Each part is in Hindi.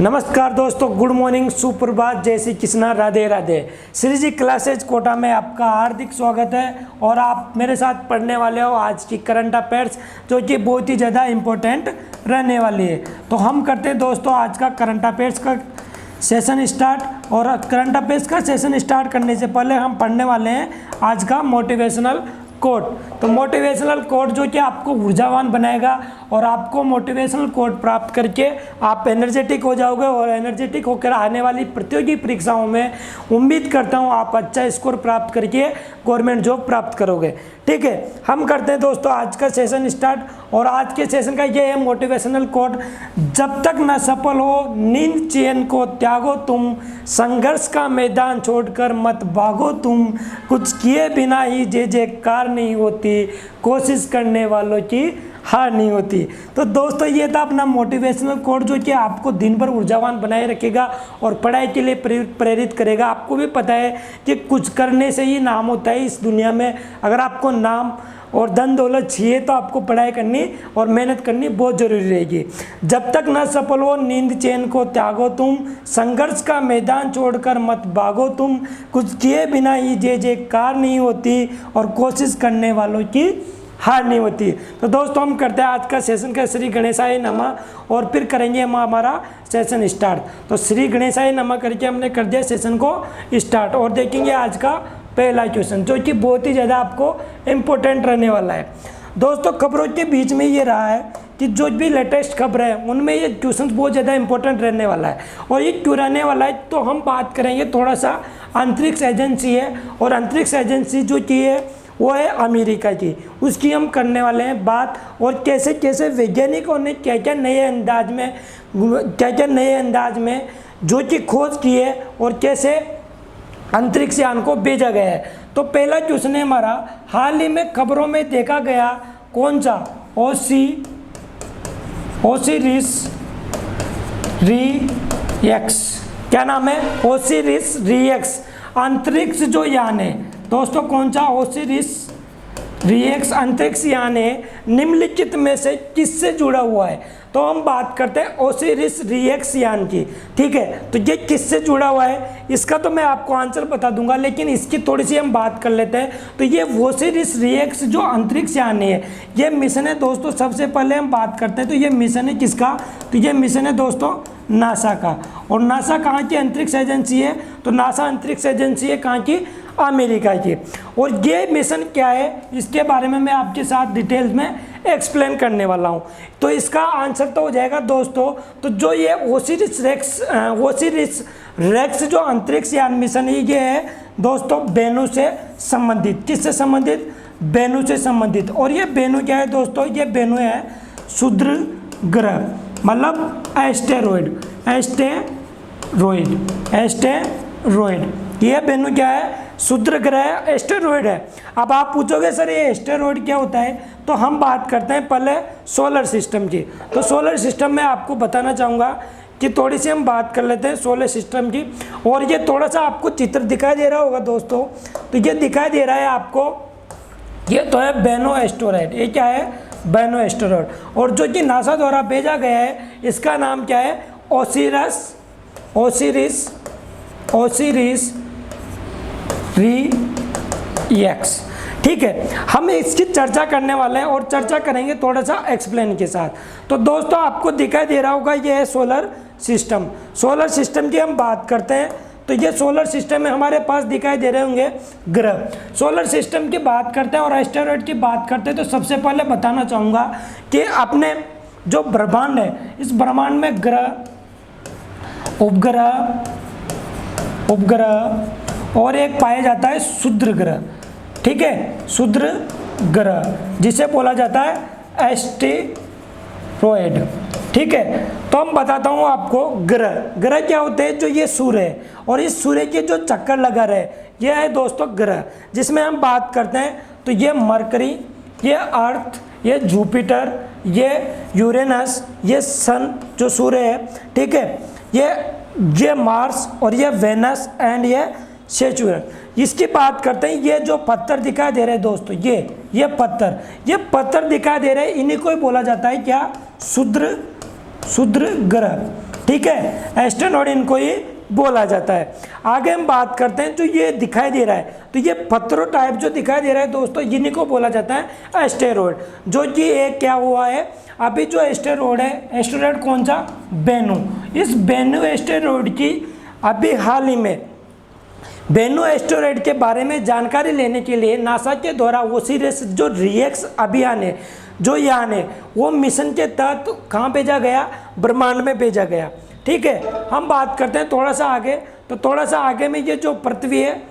नमस्कार दोस्तों, गुड मॉर्निंग, सुप्रभात, जय श्री कृष्णा, राधे राधे। श्री जी क्लासेज कोटा में आपका हार्दिक स्वागत है और आप मेरे साथ पढ़ने वाले हो आज की करंट अफेयर्स, जो कि बहुत ही ज़्यादा इम्पोर्टेंट रहने वाली है। तो हम करते हैं दोस्तों आज का करंट अफेयर्स का सेशन स्टार्ट। और करंट अफेयर्स का सेशन स्टार्ट करने से पहले हम पढ़ने वाले हैं आज का मोटिवेशनल कोट। तो मोटिवेशनल कोट जो कि आपको ऊर्जावान बनाएगा और आपको मोटिवेशनल कोट प्राप्त करके आप एनर्जेटिक हो जाओगे और एनर्जेटिक होकर आने वाली प्रतियोगी परीक्षाओं में उम्मीद करता हूं आप अच्छा स्कोर प्राप्त करके गवर्नमेंट जॉब प्राप्त करोगे। ठीक है, हम करते हैं दोस्तों आज का सेशन स्टार्ट। और आज के सेशन का ये है मोटिवेशनल कोट। जब तक न सफल हो नींद चैन को त्यागो तुम, संघर्ष का मैदान छोड़कर मत भागो तुम, कुछ किए बिना ही जय जयकार नहीं होती, कोशिश करने वालों की हार नहीं होती। तो दोस्तों ये था अपना मोटिवेशनल कोट जो कि आपको दिन भर ऊर्जावान बनाए रखेगा और पढ़ाई के लिए प्रेरित करेगा। आपको भी पता है कि कुछ करने से ही नाम होता है इस दुनिया में। अगर आपको नाम और धन दौलत चाहिए तो आपको पढ़ाई करनी और मेहनत करनी बहुत ज़रूरी रहेगी। जब तक न सफल हो नींद चैन को त्यागो तुम, संघर्ष का मैदान छोड़कर मत भागो तुम, कुछ किए बिना ही जय जयकार नहीं होती और कोशिश करने वालों की हार नहीं होती। तो दोस्तों हम करते हैं आज का सेशन का श्री गणेशाय नमः और फिर करेंगे हम हमारा सेशन स्टार्ट। तो श्री गणेशाय नमः करके हमने कर दिया सेशन को स्टार्ट और देखेंगे आज का पहला क्वेश्चन जो कि बहुत ही ज़्यादा आपको इम्पोर्टेंट रहने वाला है। दोस्तों खबरों के बीच में ये रहा है कि जो भी लेटेस्ट खबर है उनमें ये क्वेश्चन बहुत ज़्यादा इंपॉर्टेंट रहने वाला है। और ये क्यों रहने वाला है तो हम बात करेंगे थोड़ा सा अंतरिक्ष एजेंसी है और अंतरिक्ष एजेंसी जो की है वो है अमेरिका की, उसकी हम करने वाले हैं बात। और कैसे कैसे वैज्ञानिकों ने क्या क्या नए अंदाज में जो कि खोज की है और कैसे अंतरिक्ष यान को भेजा गया है। तो पहला क्वेश्चन है हमारा, हाल ही में खबरों में देखा गया कौन सा ओसिरिस रीएक्स, क्या नाम है, ओसिरिस रीएक्स अंतरिक्ष जो यान है दोस्तों, कौन सा ओसिरिस रीएक्स अंतरिक्ष यान है, निम्नलिखित में से किससे जुड़ा हुआ है। तो हम बात करते हैं ओसिरिस रीएक्स यान की। ठीक है, तो ये किससे जुड़ा हुआ है इसका तो मैं आपको आंसर बता दूंगा, लेकिन इसकी थोड़ी सी हम बात कर लेते हैं। तो ये ओसिरिस रीएक्स जो अंतरिक्ष यान है ये मिशन है दोस्तों। सबसे पहले हम बात करते हैं तो ये मिशन है किसका, तो ये मिशन है दोस्तों नासा का। और नासा कहाँ की अंतरिक्ष एजेंसी है, तो नासा अंतरिक्ष एजेंसी है कहाँ की, अमेरिका की। और ये मिशन क्या है इसके बारे में मैं आपके साथ डिटेल्स में एक्सप्लेन करने वाला हूँ। तो इसका आंसर तो हो जाएगा दोस्तों, तो जो ये ओसिरिस रेक्स जो अंतरिक्ष यान मिशन है ये है दोस्तों बेनू से संबंधित। किससे संबंधित, बेनू से संबंधित। और ये बेनू क्या है दोस्तों, ये बेनू है क्षुद्र ग्रह, मतलब एस्टेरॉयड। ये बेनू क्या है, क्षुद्र ग्रह एस्टेरॉयड है। अब आप पूछोगे सर ये एस्टेरॉयड क्या होता है, तो हम बात करते हैं पहले सोलर सिस्टम की। तो सोलर सिस्टम में आपको बताना चाहूँगा कि थोड़ी सी हम बात कर लेते हैं सोलर सिस्टम की। और ये थोड़ा सा आपको चित्र दिखाई दे रहा होगा दोस्तों, तो ये दिखाई दे रहा है आपको, ये तो है बेनू एस्टेरॉयड। ये क्या है, बेनू एस्टेरॉयड। और जो कि नासा द्वारा भेजा गया है इसका नाम क्या है, ओसिरिस रीएक्स। ठीक है, हम इसकी चर्चा करने वाले हैं और चर्चा करेंगे थोड़ा सा एक्सप्लेन के साथ। तो दोस्तों आपको दिखाई दे रहा होगा ये है सोलर सिस्टम। सोलर सिस्टम की हम बात करते हैं तो ये सोलर सिस्टम में हमारे पास दिखाई दे रहे होंगे ग्रह। सोलर सिस्टम की बात करते हैं और एस्टेरॉयड की बात करते हैं तो सबसे पहले बताना चाहूँगा कि अपने जो ब्रह्मांड है इस ब्रह्मांड में ग्रह, उपग्रह और एक पाया जाता है क्षुद्र ग्रह। ठीक है, क्षुद्र ग्रह जिसे बोला जाता है एस्टेरॉयड। ठीक है, तो हम बताता हूँ आपको ग्रह क्या होते हैं, जो ये सूर्य है और इस सूर्य के जो चक्कर लगा रहे ये है दोस्तों ग्रह, जिसमें हम बात करते हैं तो ये मरकरी, ये अर्थ, ये जुपिटर, ये यूरेनस, ये सन जो सूर्य है। ठीक है, ये मार्स और ये वेनस एंड ये सेचुरन। इसकी बात करते हैं, ये जो पत्थर दिखाई दे रहे हैं दोस्तों, ये पत्थर दिखाई दे रहे हैं, इन्हीं को ही बोला जाता है क्या, क्षुद्र ग्रह। ठीक है, एस्टेरॉयड इनको ही बोला जाता है। आगे हम बात करते हैं, जो ये दिखाई दे रहा है, तो ये पत्थरों टाइप जो दिखाई दे रहा है दोस्तों, इन्हीं को बोला जाता है एस्टेरॉयड। जो कि एक क्या हुआ है, अभी जो एस्टेरॉयड है, एस्टेरॉयड कौन सा, बेनू, इस बेनू एस्टेरॉयड की अभी हाल ही में बेनू एस्टेरॉयड के बारे में जानकारी लेने के लिए नासा के द्वारा ओसिरिस जो रिएक्स अभियान है, जो यान है, वो मिशन के तहत कहाँ भेजा गया, ब्रह्मांड में भेजा गया। ठीक है, हम बात करते हैं थोड़ा सा आगे, तो थोड़ा सा आगे में ये जो पृथ्वी है,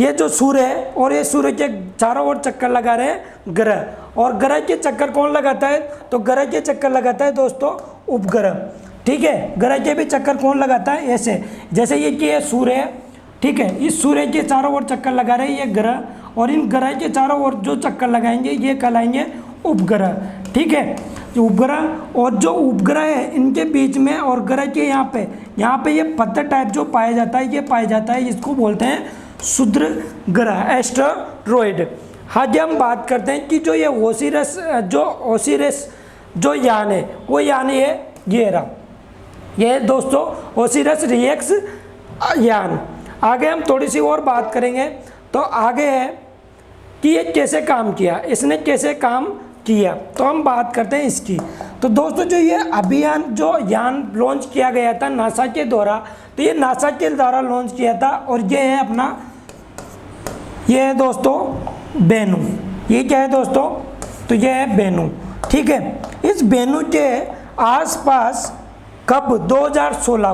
ये जो सूर्य है, और ये सूर्य के चारों ओर चक्कर लगा रहे हैं ग्रह, और ग्रह के चक्कर कौन लगाता है, तो ग्रह के चक्कर लगाता है दोस्तों उपग्रह। ठीक है, ग्रह के भी चक्कर कौन लगाता है, ऐसे जैसे ये कि सूर्य है, ठीक है, इस सूर्य के चारों ओर चक्कर लगा रहे हैं ये ग्रह, और इन ग्रह के चारों ओर जो चक्कर लगाएंगे ये कहलाएंगे उपग्रह। ठीक है, जो उपग्रह, और जो उपग्रह है इनके बीच में और ग्रह के यहाँ पे ये पत्थर टाइप जो पाया जाता है, ये पाया जाता है, इसको बोलते हैं क्षुद्र ग्रह, एस्टेरॉयड। आगे हम बात करते हैं कि जो ये ओसिरिस जो यान है, वो यान ये रहा, ये दोस्तों ओसिरिस रिएक्स यान। आगे हम थोड़ी सी और बात करेंगे, तो आगे है कि ये कैसे काम किया, इसने कैसे काम किया, तो हम बात करते हैं इसकी। तो दोस्तों जो ये अभियान, जो यान लॉन्च किया गया था नासा के द्वारा, तो ये नासा के द्वारा लॉन्च किया था, और ये है अपना, ये है दोस्तों बेनू, ये क्या है दोस्तों, तो ये है बेनू। ठीक है, इस बेनू के आसपास कब 2016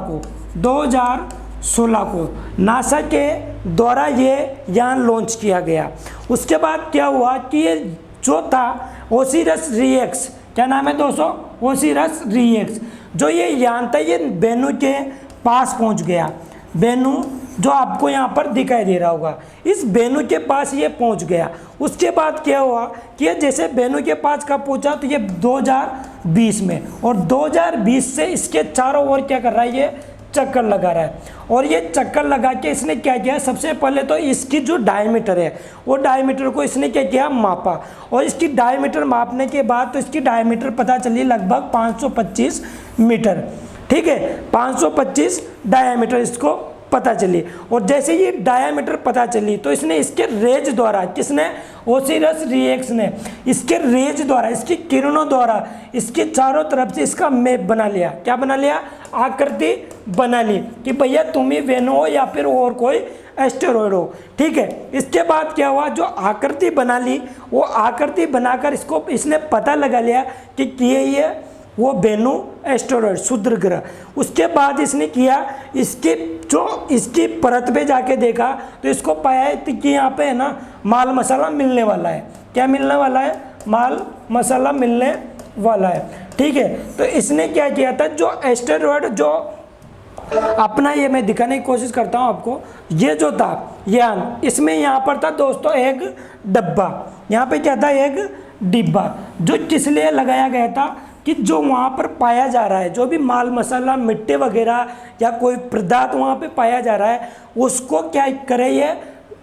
को नासा के द्वारा ये यान लॉन्च किया गया। उसके बाद क्या हुआ कि ये जो था ओसिरिस रिएक्स, क्या नाम है दोस्तों, ओसिरिस रिएक्स, जो ये यान था ये बेनू के पास पहुंच गया। बेनू जो आपको यहाँ पर दिखाई दे रहा होगा, इस बेनू के पास ये पहुंच गया। उसके बाद क्या हुआ कि ये जैसे बेनू के पास कब पहुंचा, तो ये 2020 में, और 2020 से इसके चारों ओर क्या कर रहा है, ये चक्कर लगा रहा है। और ये चक्कर लगा के इसने क्या किया, सबसे पहले तो इसकी जो डायमीटर है, वो डायमीटर को इसने क्या किया, मापा, और इसकी डायमीटर मापने के बाद तो इसकी डायमीटर पता चली लगभग 525 मीटर। ठीक है, 525 डायमीटर इसको पता चली, और जैसे ये डायमीटर पता चली तो इसने इसके रेज द्वारा, किसने, ओसिरिस रिएक्स ने इसके रेज द्वारा, इसकी किरणों द्वारा इसके चारों तरफ से इसका मैप बना लिया। क्या बना लिया, आकृति बना ली कि भैया तुम ही वेनू हो या फिर और कोई एस्टेरॉयड हो। ठीक है, इसके बाद क्या हुआ, जो आकृति बना ली, वो आकृति बनाकर इसको इसने पता लगा लिया कि ये वो बेनू एस्टेरॉयड, क्षुद्र ग्रह। उसके बाद इसने किया, इसकी परत पे जाके देखा, तो इसको पाया कि यहाँ पे है ना माल मसाला मिलने वाला है। क्या मिलने वाला है, माल मसाला मिलने वाला है। ठीक है, तो इसने क्या किया था, जो एस्टेरॉयड जो अपना, ये मैं दिखाने की कोशिश करता हूँ आपको, ये जो था यान, इसमें यहाँ पर था दोस्तों एक डब्बा, यहाँ पे क्या था, एक डिब्बा, जो किस लिए लगाया गया था कि जो वहाँ पर पाया जा रहा है, जो भी माल मसाला, मिट्टी वगैरह या कोई पदार्थ वहाँ पे पाया जा रहा है, उसको क्या करे, ये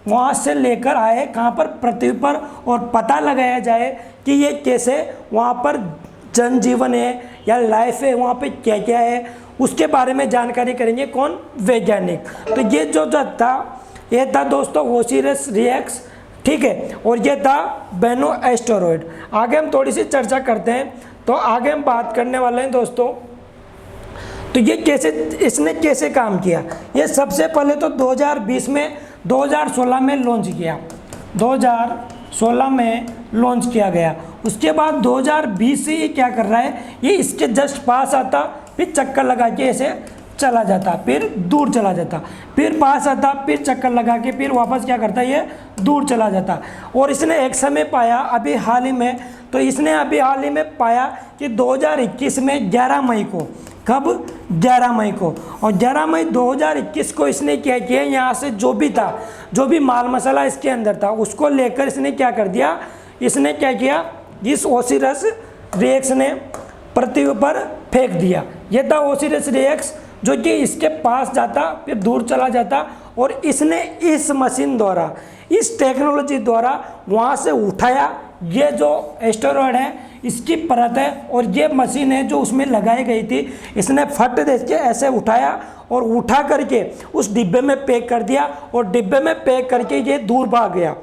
वहाँ से लेकर आए कहाँ पर, पृथ्वी पर, और पता लगाया जाए कि ये कैसे वहाँ पर जनजीवन है या लाइफ है, वहाँ पे क्या क्या है, उसके बारे में जानकारी करेंगे कौन, वैज्ञानिक। तो ये जो था, ये था दोस्तों ओसिरिस रिएक्स। ठीक है, और ये था बेनू एस्टेरॉयड। आगे हम थोड़ी सी चर्चा करते हैं, तो आगे हम बात करने वाले हैं दोस्तों, तो ये कैसे, इसने कैसे काम किया। ये सबसे पहले तो 2016 में लॉन्च किया, 2016 में लॉन्च किया गया। उसके बाद 2020 से ये क्या कर रहा है, ये इसके जस्ट पास आता, फिर चक्कर लगा के ऐसे चला जाता, फिर दूर चला जाता, फिर पास आता, फिर चक्कर लगा के फिर वापस क्या करता है, ये दूर चला जाता। और इसने एक समय पाया अभी हाल ही में, तो इसने अभी हाल ही में पाया कि 2021 में 11 मई को, कब, 11 मई को, और 11 मई 2021 को इसने क्या किया, यहाँ से जो भी था, जो भी माल मसाला इसके अंदर था, उसको लेकर इसने क्या कर दिया, इसने क्या किया, इस ओसिरिस रिएक्स ने पृथ्वी पर फेंक दिया। यह था ओसिरिस रिएक्स, जो कि इसके पास जाता, फिर दूर चला जाता, और इसने इस मशीन द्वारा, इस टेक्नोलॉजी द्वारा वहाँ से उठाया, ये जो एस्टेरॉयड है इसकी परत है और ये मशीन है जो उसमें लगाई गई थी, इसने फट दे के ऐसे उठाया और उठा करके उस डिब्बे में पैक कर दिया और डिब्बे में पैक करके ये दूर भाग गया।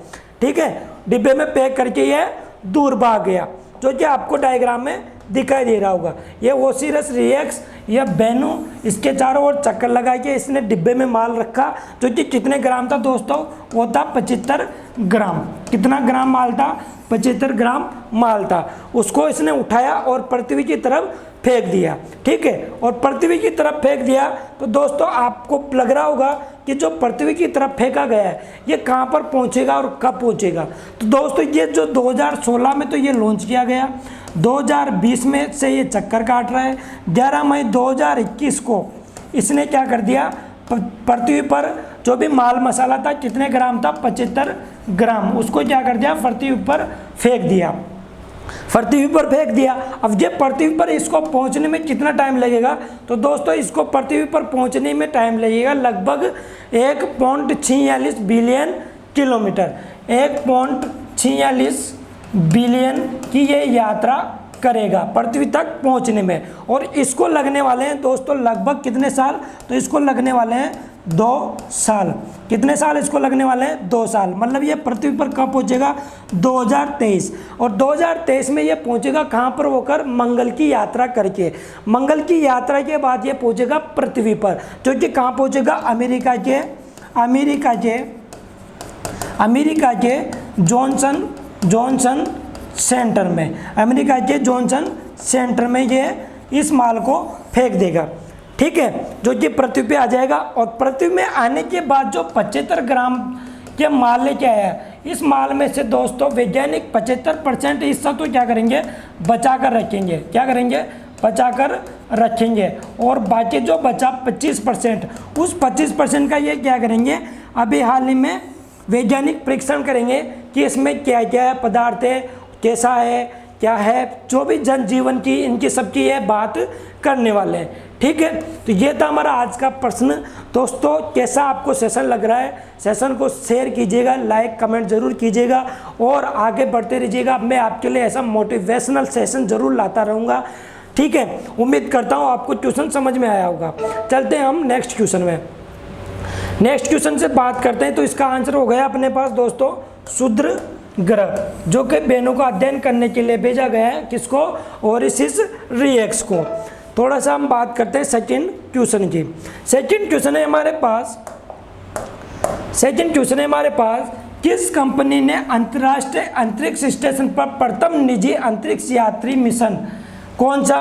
ठीक है, डिब्बे में पैक करके ये दूर भाग गया, जो कि आपको डायग्राम में दिखाई दे रहा होगा। ये ओसिरस रिएक्स या बेनू इसके चारों ओर चक्कर लगा के इसने डिब्बे में माल रखा, जो कि कितने ग्राम था दोस्तों, वो था 75 ग्राम। कितना ग्राम माल था, 75 ग्राम माल था। उसको इसने उठाया और पृथ्वी की तरफ फेंक दिया। ठीक है, और पृथ्वी की तरफ फेंक दिया तो दोस्तों आपको लग रहा होगा कि जो पृथ्वी की तरफ फेंका गया है ये कहाँ पर पहुँचेगा और कब पहुँचेगा। तो दोस्तों ये जो 2016 में तो ये लॉन्च किया गया, 2020 में से ये चक्कर काट रहा है, 11 मई 2021 को इसने क्या कर दिया, पृथ्वी पर जो भी माल मसाला था कितने ग्राम था, 75 ग्राम, उसको क्या कर दिया, पृथ्वी पर फेंक दिया, पृथ्वी पर फेंक दिया। अब ये पृथ्वी पर इसको पहुंचने में कितना टाइम लगेगा, तो दोस्तों इसको पृथ्वी पर पहुंचने में टाइम लगेगा लगभग 1.46 बिलियन किलोमीटर। 1.46 बिलियन की ये यात्रा करेगा पृथ्वी तक पहुंचने में, और इसको लगने वाले हैं दोस्तों लगभग कितने साल, तो इसको लगने वाले हैं 2 साल। कितने साल इसको लगने वाले हैं, 2 साल। मतलब ये पृथ्वी पर कब पहुंचेगा, 2023, और 2023 में ये पहुंचेगा कहां पर होकर, मंगल की यात्रा करके। मंगल की यात्रा के बाद ये पहुंचेगा पृथ्वी पर, जो कि कहां पहुंचेगा, अमेरिका के जॉनसन सेंटर में, अमेरिका के जॉनसन सेंटर में ये इस माल को फेंक देगा। ठीक है, जो कि पृथ्वी पे आ जाएगा, और पृथ्वी में आने के बाद जो 75 ग्राम के माल लेके आया, इस माल में से दोस्तों वैज्ञानिक 75% हिस्सा तो क्या करेंगे, बचा कर रखेंगे। क्या करेंगे, बचा कर रखेंगे, और बाकी जो बचा 25%, उस 25% का ये क्या करेंगे, अभी हाल ही में वैज्ञानिक परीक्षण करेंगे कि इसमें क्या क्या पदार्थ है, कैसा है, क्या है, जो भी जनजीवन की इनकी सबकी ये बात करने वाले हैं। ठीक है, तो ये था हमारा आज का प्रश्न। दोस्तों कैसा आपको सेशन लग रहा है, सेशन को शेयर कीजिएगा, लाइक कमेंट जरूर कीजिएगा और आगे बढ़ते रहिएगा। मैं आपके लिए ऐसा मोटिवेशनल सेशन जरूर लाता रहूँगा। ठीक है, उम्मीद करता हूँ आपको ट्यूशन समझ में आया होगा। चलते हैं हम नेक्स्ट क्वेश्चन में। नेक्स्ट क्वेश्चन से बात करते हैं, तो इसका आंसर हो गया अपने पास दोस्तों क्षुद्र ग्रह, जो कि बेनों का अध्ययन करने के लिए भेजा गया है। किसको, ओसिरिस रिएक्स को। थोड़ा सा हम बात करते हैं सेकंड क्वेश्चन की। सेकंड क्वेश्चन है हमारे पास, किस कंपनी ने अंतर्राष्ट्रीय अंतरिक्ष स्टेशन पर प्रथम निजी अंतरिक्ष यात्री मिशन कौन सा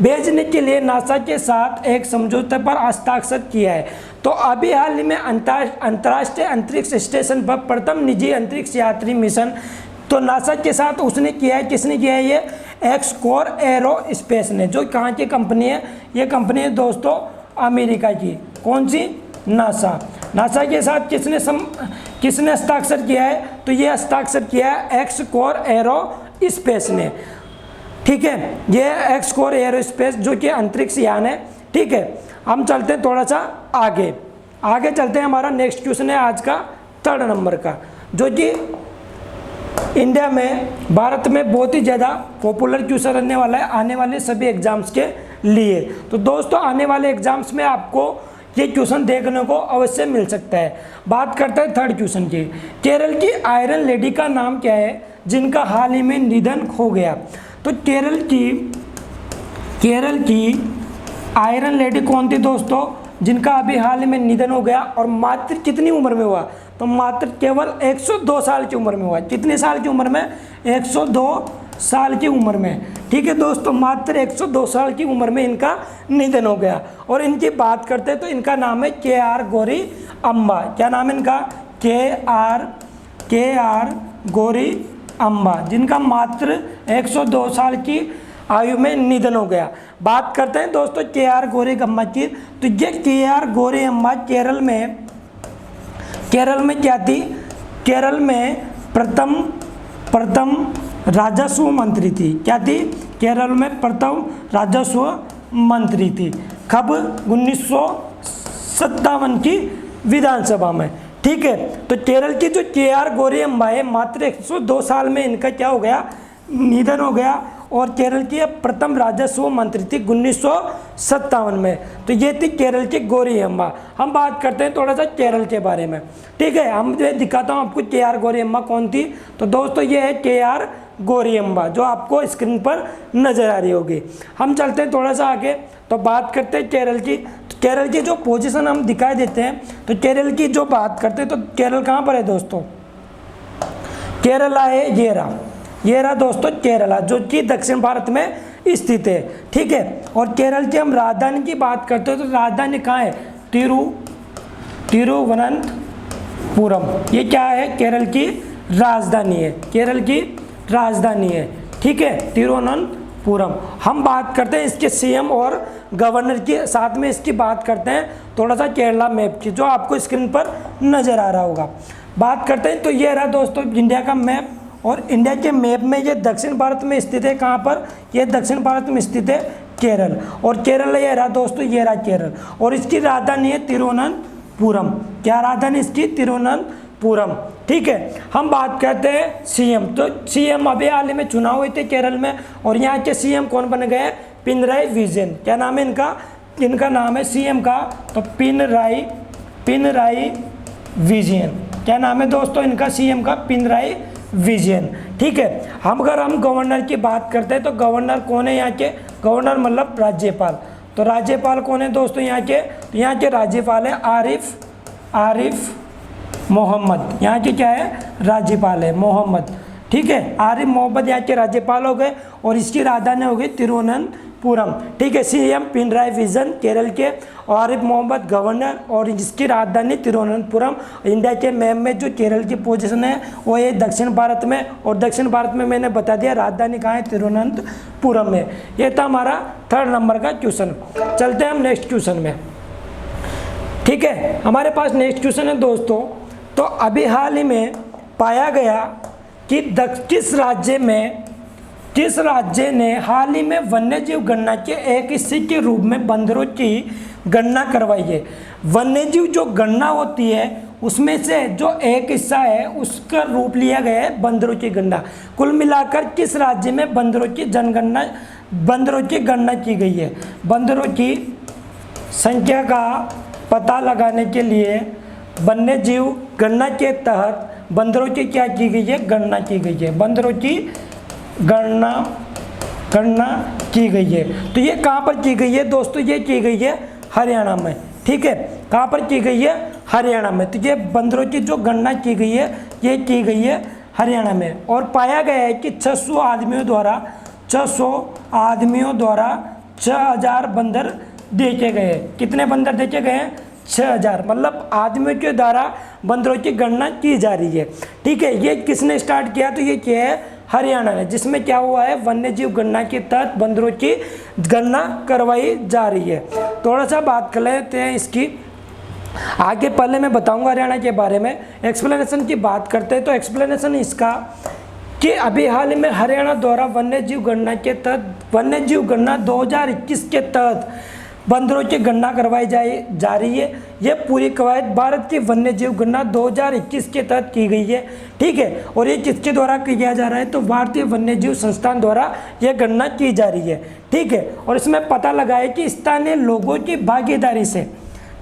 भेजने के लिए नासा के साथ एक समझौते पर हस्ताक्षर किया है। तो अभी हाल ही में अंतर्राष्ट्रीय अंतरिक्ष स्टेशन पर प्रथम निजी अंतरिक्ष यात्री मिशन तो नासा के साथ उसने किया है। किसने किया है, ये एक्सकोर एरोस्पेस ने, जो कहाँ की कंपनी है, ये कंपनी है दोस्तों अमेरिका की। कौन सी, नासा। नासा के साथ किसने हस्ताक्षर किया है, तो ये हस्ताक्षर किया है एक्सकोर एरोस्पेस ने। ठीक है, ये एक्सकोर एरोस्पेस जो कि अंतरिक्ष यान है। ठीक है, हम चलते हैं थोड़ा सा आगे चलते हैं। हमारा नेक्स्ट क्वेश्चन है आज का 3rd नंबर का, जो कि इंडिया में, भारत में बहुत ही ज़्यादा पॉपुलर क्वेश्चन रहने वाला है आने वाले सभी एग्जाम्स के लिए। तो दोस्तों आने वाले एग्जाम्स में आपको ये क्वेश्चन देखने को अवश्य मिल सकता है। बात करते हैं 3rd क्वेश्चन की। केरल की आयरन लेडी का नाम क्या है जिनका हाल ही में निधन हो गया। तो केरल की आयरन लेडी कौन थी दोस्तों, जिनका अभी हाल ही में निधन हो गया, और मात्र कितनी उम्र में हुआ, तो मात्र केवल 102 साल की उम्र में हुआ। कितने साल की उम्र में, 102 साल की उम्र में। ठीक है दोस्तों, मात्र 102 साल की उम्र में इनका निधन हो गया। और इनकी बात करते हैं तो इनका नाम है KR गौरी अम्बा। क्या नाम है इनका, KR गौरी अम्बा, जिनका मात्र 102 साल की आयु में निधन हो गया। बात करते हैं दोस्तों KR गौरी अम्बा की। तो ये KR गौरी अम्बा केरल में क्या थी, केरल में प्रथम राजस्व मंत्री थी। क्या थी, केरल में प्रथम राजस्व मंत्री थी। कब, 1957 की विधानसभा में। ठीक है। तो केरल की जो KR गौरीअम्बा है, मात्र 102 साल में इनका क्या हो गया, निधन हो गया। और केरल की प्रथम राजस्व मंत्री थी 1957 में। तो ये थी केरल की गौरीअम्बा। हम बात करते हैं थोड़ा सा केरल के बारे में, ठीक है। हम जो दिखाता हूँ आपको KR गौरीअम्बा कौन थी। तो दोस्तों ये है KR गौरीअम्बा, जो आपको स्क्रीन पर नज़र आ रही होगी। हम चलते हैं थोड़ा सा आगे, तो बात करते हैं केरल की। तो केरल की जो पोजीशन हम दिखाई देते हैं, तो केरल की जो बात करते हैं, तो केरल कहाँ पर है दोस्तों, केरला है, ये रहा दोस्तों केरला, जो कि दक्षिण भारत में स्थित है, ठीक है। और केरल की हम राजधानी की बात करते हैं, तो राजधानी कहाँ है, तिरुवनंतपुरम। ये क्या है, केरल की राजधानी है, केरल की राजधानी है, ठीक है, तिरुवनंतपुरम। हम बात करते हैं इसके CM और गवर्नर के साथ में इसकी बात करते हैं थोड़ा सा केरला मैप की, जो आपको स्क्रीन पर नज़र आ रहा होगा। बात करते हैं, तो ये रहा दोस्तों इंडिया का मैप। और इंडिया के मैप में ये दक्षिण भारत में स्थित है, कहाँ पर, ये दक्षिण भारत में स्थित है केरल। और केरल ये रहा दोस्तों, ये रहा केरल। और इसकी राजधानी है तिरुवनंतपुरम। क्या राजधानी इसकी, तिरुवनंतपुरम, ठीक है। हम बात करते हैं CM। तो CM अभी हाल ही में चुनाव हुए थे केरल में, और यहाँ के CM कौन बन गए, पिनराई विजयन। क्या नाम है इनका नाम है CM का, तो पिनराई विजयन। क्या नाम है दोस्तों इनका CM का, पिनराई विजयन, ठीक है। अगर हम गवर्नर की बात करते हैं, तो गवर्नर कौन है यहाँ के, गवर्नर मतलब राज्यपाल। तो राज्यपाल कौन है दोस्तों यहाँ के, तो यहाँ के राज्यपाल है आरिफ मोहम्मद। यहाँ की क्या है, राज्यपाल है मोहम्मद, ठीक है, आरिफ मोहम्मद यहाँ के राज्यपाल हो गए। और इसकी राजधानी हो गई तिरुवनंतपुरम, ठीक है। CM पिनराई विजयन केरल के, और आरिफ मोहम्मद गवर्नर, और जिसकी राजधानी तिरुवनंतपुरम। इंडिया के मैप में जो केरल की पोजीशन है वो ये दक्षिण भारत में, और दक्षिण भारत में मैंने बता दिया राजधानी कहाँ है, तिरुवनंतपुरम में। ये था हमारा 3rd नंबर का क्वेश्चन। चलते हैं हम नेक्स्ट क्वेश्चन में, ठीक है। हमारे पास नेक्स्ट क्वेश्चन है दोस्तों, तो अभी हाल ही में पाया गया कि किस राज्य ने हाल ही में वन्यजीव गणना के एक हिस्से के रूप में बंदरों की गणना करवाई है। वन्यजीव जो गणना होती है उसमें से जो एक हिस्सा है उसका रूप लिया गया है बंदरों की गणना। कुल मिलाकर किस राज्य में बंदरों की गणना की गई है। बंदरों की संख्या का पता लगाने के लिए वन्यजीव गणना के तहत बंदरों की क्या की गई है, गणना की गई है, बंदरों की गणना की गई है। तो ये कहाँ पर की गई है दोस्तों, ये की गई है हरियाणा में, ठीक है। कहाँ पर की गई है, हरियाणा में। तो ये बंदरों की जो गणना की गई है ये की गई है हरियाणा में। और पाया गया है कि 600 आदमियों द्वारा 6000 बंदर देखे गए। कितने बंदर देखे गए हैं, 6000, मतलब आदमियों के द्वारा बंदरों की गणना की जा रही है, ठीक है। ये किसने स्टार्ट किया, तो ये किया है हरियाणा ने, जिसमें क्या हुआ है, वन्यजीव गणना के तहत बंदरों की गणना करवाई जा रही है। थोड़ा सा बात कर लेते हैं इसकी आगे, पहले मैं बताऊंगा हरियाणा के बारे में। एक्सप्लेनेशन की बात करते हैं, तो एक्सप्लेनेशन इसका कि अभी हाल ही में हरियाणा द्वारा वन्यजीव गणना के तहत वन्यजीव गणना 2021 के तहत बंदरों की गणना करवाई जा रही है। यह पूरी कवायद भारत की वन्यजीव गणना 2021 के तहत की गई है, ठीक है। और ये किसके द्वारा किया जा रहा है, तो भारतीय वन्यजीव संस्थान द्वारा यह गणना की जा रही है, ठीक है। और इसमें पता लगा है कि स्थानीय लोगों की भागीदारी से,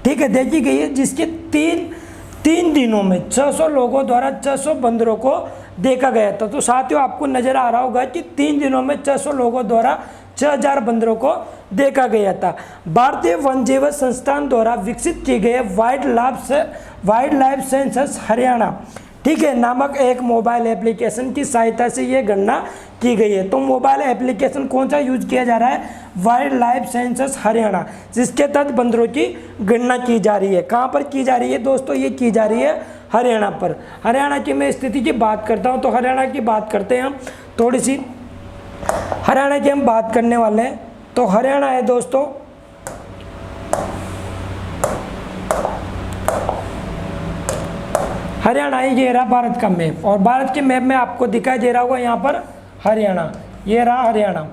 ठीक है, देखी गई है, जिसके तीन दिनों में 600 लोगों द्वारा 600 बंदरों को देखा गया था। तो साथियों आपको नजर आ रहा होगा कि 3 दिनों में 600 लोगों द्वारा 6000 बंदरों को देखा गया था। भारतीय वन्यजीव संस्थान द्वारा विकसित किए गए वाइल्ड लाइफ सेंसस हरियाणा, ठीक है, नामक एक मोबाइल एप्लीकेशन की सहायता से ये गणना की गई है। तो मोबाइल एप्लीकेशन कौन सा यूज किया जा रहा है, वाइल्ड लाइफ सेंसस हरियाणा, जिसके तहत बंदरों की गणना की जा रही है। कहाँ पर की जा रही है दोस्तों, ये की जा रही है हरियाणा पर। हरियाणा की मैं स्थिति की बात करता हूँ, तो हरियाणा की बात करते हैं हम थोड़ी सी। हरियाणा की हम बात करने वाले हैं, तो हरियाणा है दोस्तों, हरियाणा ये रहा भारत का मैप, और भारत के मैप में आपको दिखाई दे रहा होगा यहाँ पर हरियाणा, ये रहा हरियाणा,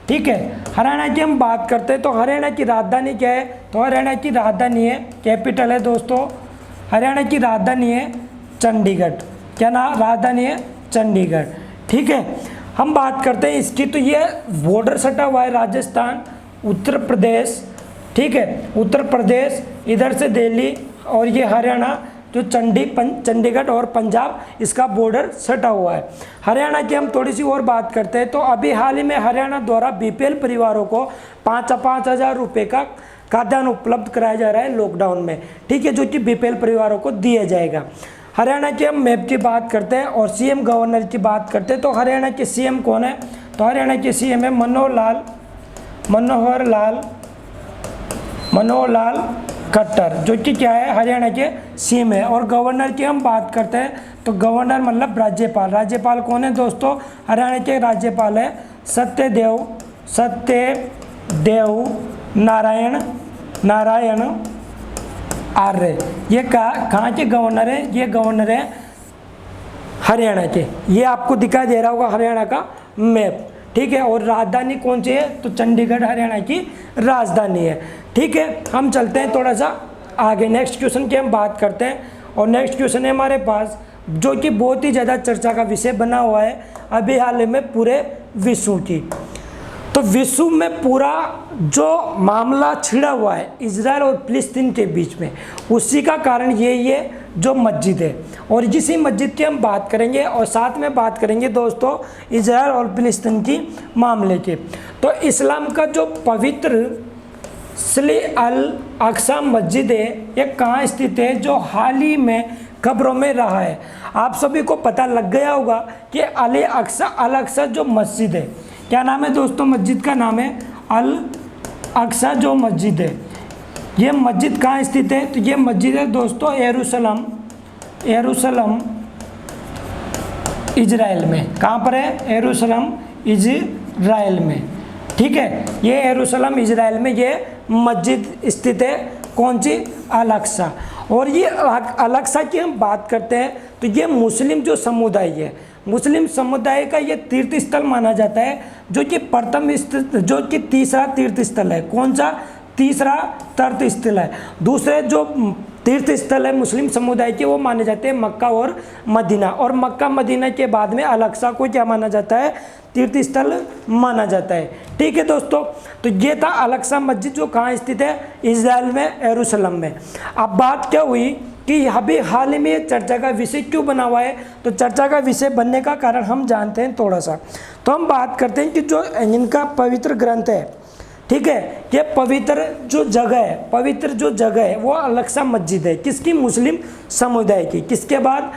ठीक है। हरियाणा की हम बात करते हैं, तो हरियाणा की राजधानी क्या है, तो हरियाणा की राजधानी है, कैपिटल है दोस्तों, हरियाणा की राजधानी है चंडीगढ़। क्या नाम, राजधानी है चंडीगढ़। ठीक है, हम बात करते हैं इसकी, तो ये बॉर्डर सटा हुआ है राजस्थान, उत्तर प्रदेश, ठीक है, उत्तर प्रदेश, इधर से दिल्ली, और ये हरियाणा जो चंडीगढ़ और पंजाब, इसका बॉर्डर सटा हुआ है। हरियाणा की हम थोड़ी सी और बात करते हैं, तो अभी हाल ही में हरियाणा द्वारा बीपीएल परिवारों को 5,000 रुपये का खाद्यान्न उपलब्ध कराया जा रहा है लॉकडाउन में, ठीक है, जो कि बीपीएल परिवारों को दिया जाएगा। हरियाणा के हम मैप की बात करते हैं और सीएम गवर्नर की बात करते हैं। तो हरियाणा के सीएम कौन है, तो हरियाणा के सीएम है मनोहर लाल खट्टर, जो कि क्या है, हरियाणा के सीएम है। और गवर्नर की हम बात करते हैं, तो गवर्नर मतलब राज्यपाल। राज्यपाल कौन है दोस्तों, हरियाणा के राज्यपाल है सत्यदेव नारायण आर्य। ये कहाँ के गवर्नर है, ये गवर्नर है हरियाणा के। ये आपको दिखाई दे रहा होगा हरियाणा का मैप, ठीक है। और राजधानी कौन सी है, तो चंडीगढ़ हरियाणा की राजधानी है, ठीक है। हम चलते हैं थोड़ा सा आगे, नेक्स्ट क्वेश्चन की हम बात करते हैं। और नेक्स्ट क्वेश्चन है हमारे पास, जो कि बहुत ही ज़्यादा चर्चा का विषय बना हुआ है अभी हाल में पूरे विश्व की। तो विश्व में पूरा जो मामला छिड़ा हुआ है इजराइल और फिलिस्तीन के बीच में, उसी का कारण ये जो मस्जिद है, और इसी मस्जिद की हम बात करेंगे और साथ में बात करेंगे दोस्तों इजराइल और फिलिस्तीन की मामले के। तो इस्लाम का जो पवित्र सली अल अक्सा मस्जिद है, ये कहाँ स्थित है, जो हाल ही में खबरों में रहा है। आप सभी को पता लग गया होगा कि अल अक्सा जो मस्जिद है, क्या नाम है दोस्तों, मस्जिद का नाम है अल अक्सा जो मस्जिद है। ये मस्जिद कहाँ स्थित है, तो ये मस्जिद है दोस्तों यरूशलेम इजराइल में। कहाँ पर है, यरूशलेम इजराइल में, ठीक है। ये यरूशलेम इजराइल में ये मस्जिद स्थित है, कौन सी, अल अक्सा। और ये अल अक्सा की हम बात करते हैं, तो ये मुस्लिम जो समुदाय है, मुस्लिम समुदाय का ये तीर्थ स्थल माना जाता है, जो कि तीसरा तीर्थ स्थल है। कौन सा, तीसरा तीर्थ स्थल है। दूसरे जो तीर्थ स्थल है मुस्लिम समुदाय के, वो माने जाते हैं मक्का और मदीना। और मक्का मदीना के बाद में अल अक्सा को क्या माना जाता है, तीर्थ स्थल माना जाता है, ठीक है दोस्तों। तो ये था अल अक्सा मस्जिद, जो कहाँ स्थित है, इजराइल में, यरूशलेम में। अब बात क्या हुई कि अभी हाल ही में चर्चा का विषय क्यों बना हुआ है, तो चर्चा का विषय बनने का कारण हम जानते हैं थोड़ा सा। तो हम बात करते हैं कि जो इनका पवित्र ग्रंथ है, ठीक है, ये पवित्र जो जगह है वो अल अक्सा मस्जिद है, किसकी, मुस्लिम समुदाय की। किसके बाद,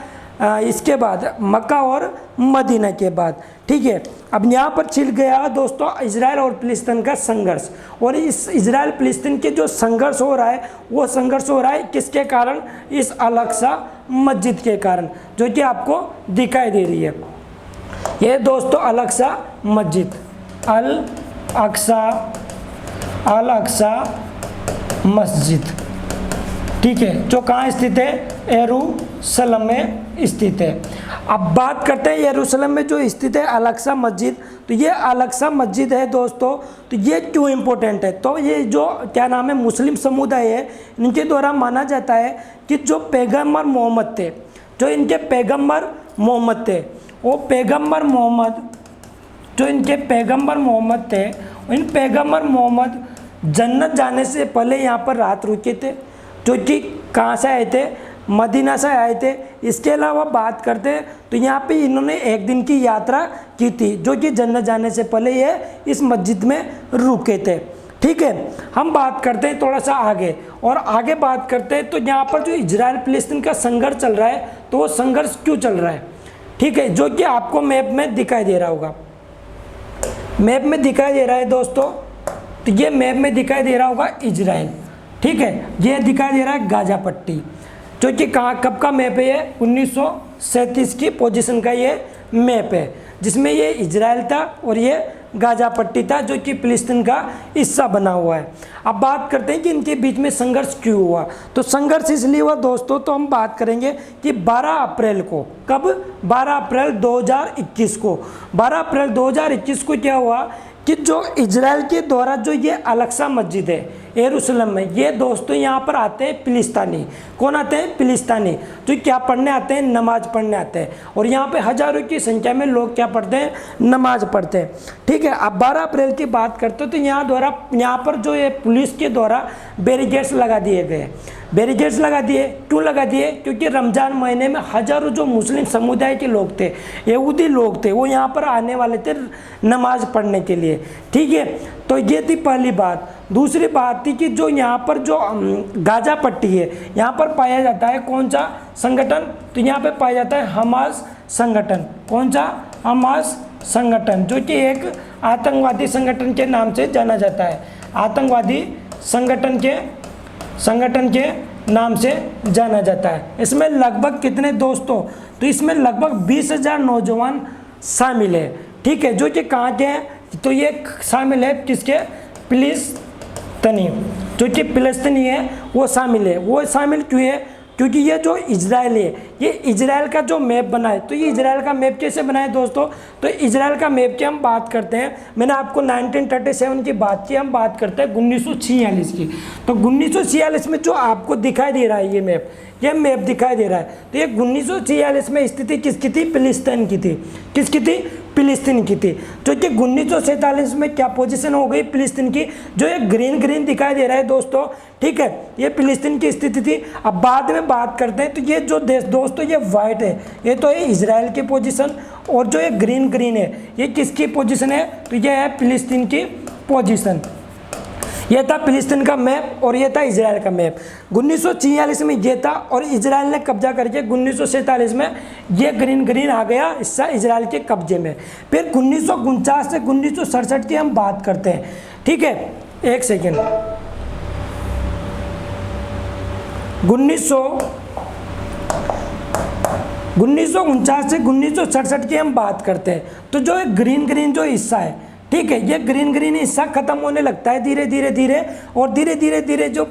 इसके बाद मक्का और मदीना के बाद, ठीक है। अब यहाँ पर छिड़ गया दोस्तों इजराइल और फिलिस्तीन का संघर्ष। और इस इजराइल फिलिस्तीन के जो संघर्ष हो रहा है, वो संघर्ष हो रहा है किसके कारण, इस अल अक्सा मस्जिद के कारण, जो कि आपको दिखाई दे रही है। ये दोस्तों अल अक्सा मस्जिद, अल अक्सा मस्जिद, ठीक है, जो कहाँ स्थित है, यरूशलेम में स्थित है। अब बात करते हैं यरूशलेम में जो स्थित है अल अक्सा मस्जिद। तो ये अल अक्सा मस्जिद है दोस्तों, तो ये क्यों इम्पोर्टेंट है, तो ये जो क्या नाम है, मुस्लिम समुदाय है, इनके द्वारा माना जाता है कि जो पैगम्बर मोहम्मद थे, जो इनके पैगम्बर मोहम्मद थे, वो पैगम्बर मोहम्मद, जो इनके पैगम्बर मोहम्मद थे, इन पैगम्बर मोहम्मद जन्नत जाने से पहले यहाँ पर रात रुके थे, जो कि कहाँ से आए थे, मदीना से आए थे। इसके अलावा बात करते हैं तो यहाँ पे इन्होंने एक दिन की यात्रा की थी, जो कि जन्नत जाने से पहले ये इस मस्जिद में रुके थे, ठीक है। हम बात करते हैं थोड़ा सा आगे, और आगे बात करते हैं तो यहाँ पर जो इजराइल फिलिस्तीन का संघर्ष चल रहा है, तो वो संघर्ष क्यों चल रहा है, ठीक है, जो कि आपको मैप में दिखाई दे रहा होगा, मैप में दिखाई दे रहा है दोस्तों। तो ये मैप में दिखाई दे रहा होगा इजराइल, ठीक है, ये दिखाई दे रहा है गाजा पट्टी, जो कि कब का मैप है, ये 1937 की पोजीशन का ये मैप है, जिसमें ये इजराइल था और ये गाजा पट्टी था, जो कि फिलिस्तीन का हिस्सा बना हुआ है। अब बात करते हैं कि इनके बीच में संघर्ष क्यों हुआ। तो संघर्ष इसलिए हुआ दोस्तों, तो हम बात करेंगे कि 12 अप्रैल को, कब, 12 अप्रैल 2021 को, 12 अप्रैल 2021 को क्या हुआ कि जो इजराइल के द्वारा जो ये अल अक्सा मस्जिद है, यरूशलेम में। ये दोस्तों यहाँ पर आते हैं फिलिस्तीनी। कौन आते हैं? फिलिस्तीनी, जो क्या पढ़ने आते हैं? नमाज पढ़ने आते हैं। और यहाँ पे हज़ारों की संख्या में लोग क्या पढ़ते हैं? नमाज पढ़ते हैं। ठीक है, अब 12 अप्रैल की बात करते हो तो यहाँ पर जो ये पुलिस के द्वारा बैरिकेड्स लगा दिए गए। बैरिकेड्स लगा दिए, क्यों लगा दिए? क्योंकि रमज़ान महीने में हज़ारों जो मुस्लिम समुदाय के लोग थे, यहूदी लोग थे, वो यहाँ पर आने वाले थे नमाज पढ़ने के लिए। ठीक है, तो ये थी पहली बात। दूसरी बात थी कि जो यहाँ पर जो गाजा पट्टी है, यहाँ पर पाया जाता है कौन सा संगठन? तो यहाँ पे पाया जाता है हमास संगठन। कौन सा? हमास संगठन, जो कि एक आतंकवादी संगठन के नाम से जाना जाता है। आतंकवादी संगठन के नाम से जाना जाता है। इसमें लगभग कितने दोस्तों? तो इसमें लगभग 20,000 नौजवान शामिल है। ठीक है, जो कि कहाँ के हैं? तो ये शामिल है किसके? फिलिस्तीनी, जो कि फिलिस्तीनी है वो शामिल है। वो शामिल क्यों है? क्योंकि ये जो इजराइल है, ये इजराइल का जो मैप बना है, तो ये इजराइल का मैप कैसे बना है दोस्तों? तो इजराइल का मैप की हम बात करते हैं। मैंने आपको 1937 की बात की, हम बात करते हैं 1946 की। तो 1946 में जो आपको दिखाई दे रहा है ये मैप दिखाई दे रहा है, तो ये 1946 में स्थिति किसकी थी? फिलिस्तीन की थी। किसकी थी? फिलिस्तीन की थी। जो कि 1947 में क्या पोजीशन हो गई फिलिस्तीन की? जो ये ग्रीन दिखाई दे रहा है दोस्तों, ठीक है, ये फिलिस्तीन की स्थिति थी। अब बाद में बात करते हैं, तो ये जो देश दोस्तों ये वाइट है, ये तो है इजराइल की पोजीशन, और जो ये ग्रीन है ये किसकी पोजीशन है? तो ये है फिलिस्तीन की पोजीशन। यह था फिलिस्तीन का मैप और यह था इजराइल का मैप। 1946 में ये था, और इजराइल ने कब्जा करके 1947 में ये ग्रीन आ गया हिस्सा इजराइल के कब्जे में। फिर 1949 से 1967 की हम बात करते हैं। ठीक है, एक सेकेंड। 1949 से 1967 की हम बात करते हैं। तो जो ग्रीन जो हिस्सा है, ठीक है, ये ग्रीन हिस्सा खत्म होने लगता है धीरे धीरे, और धीरे जो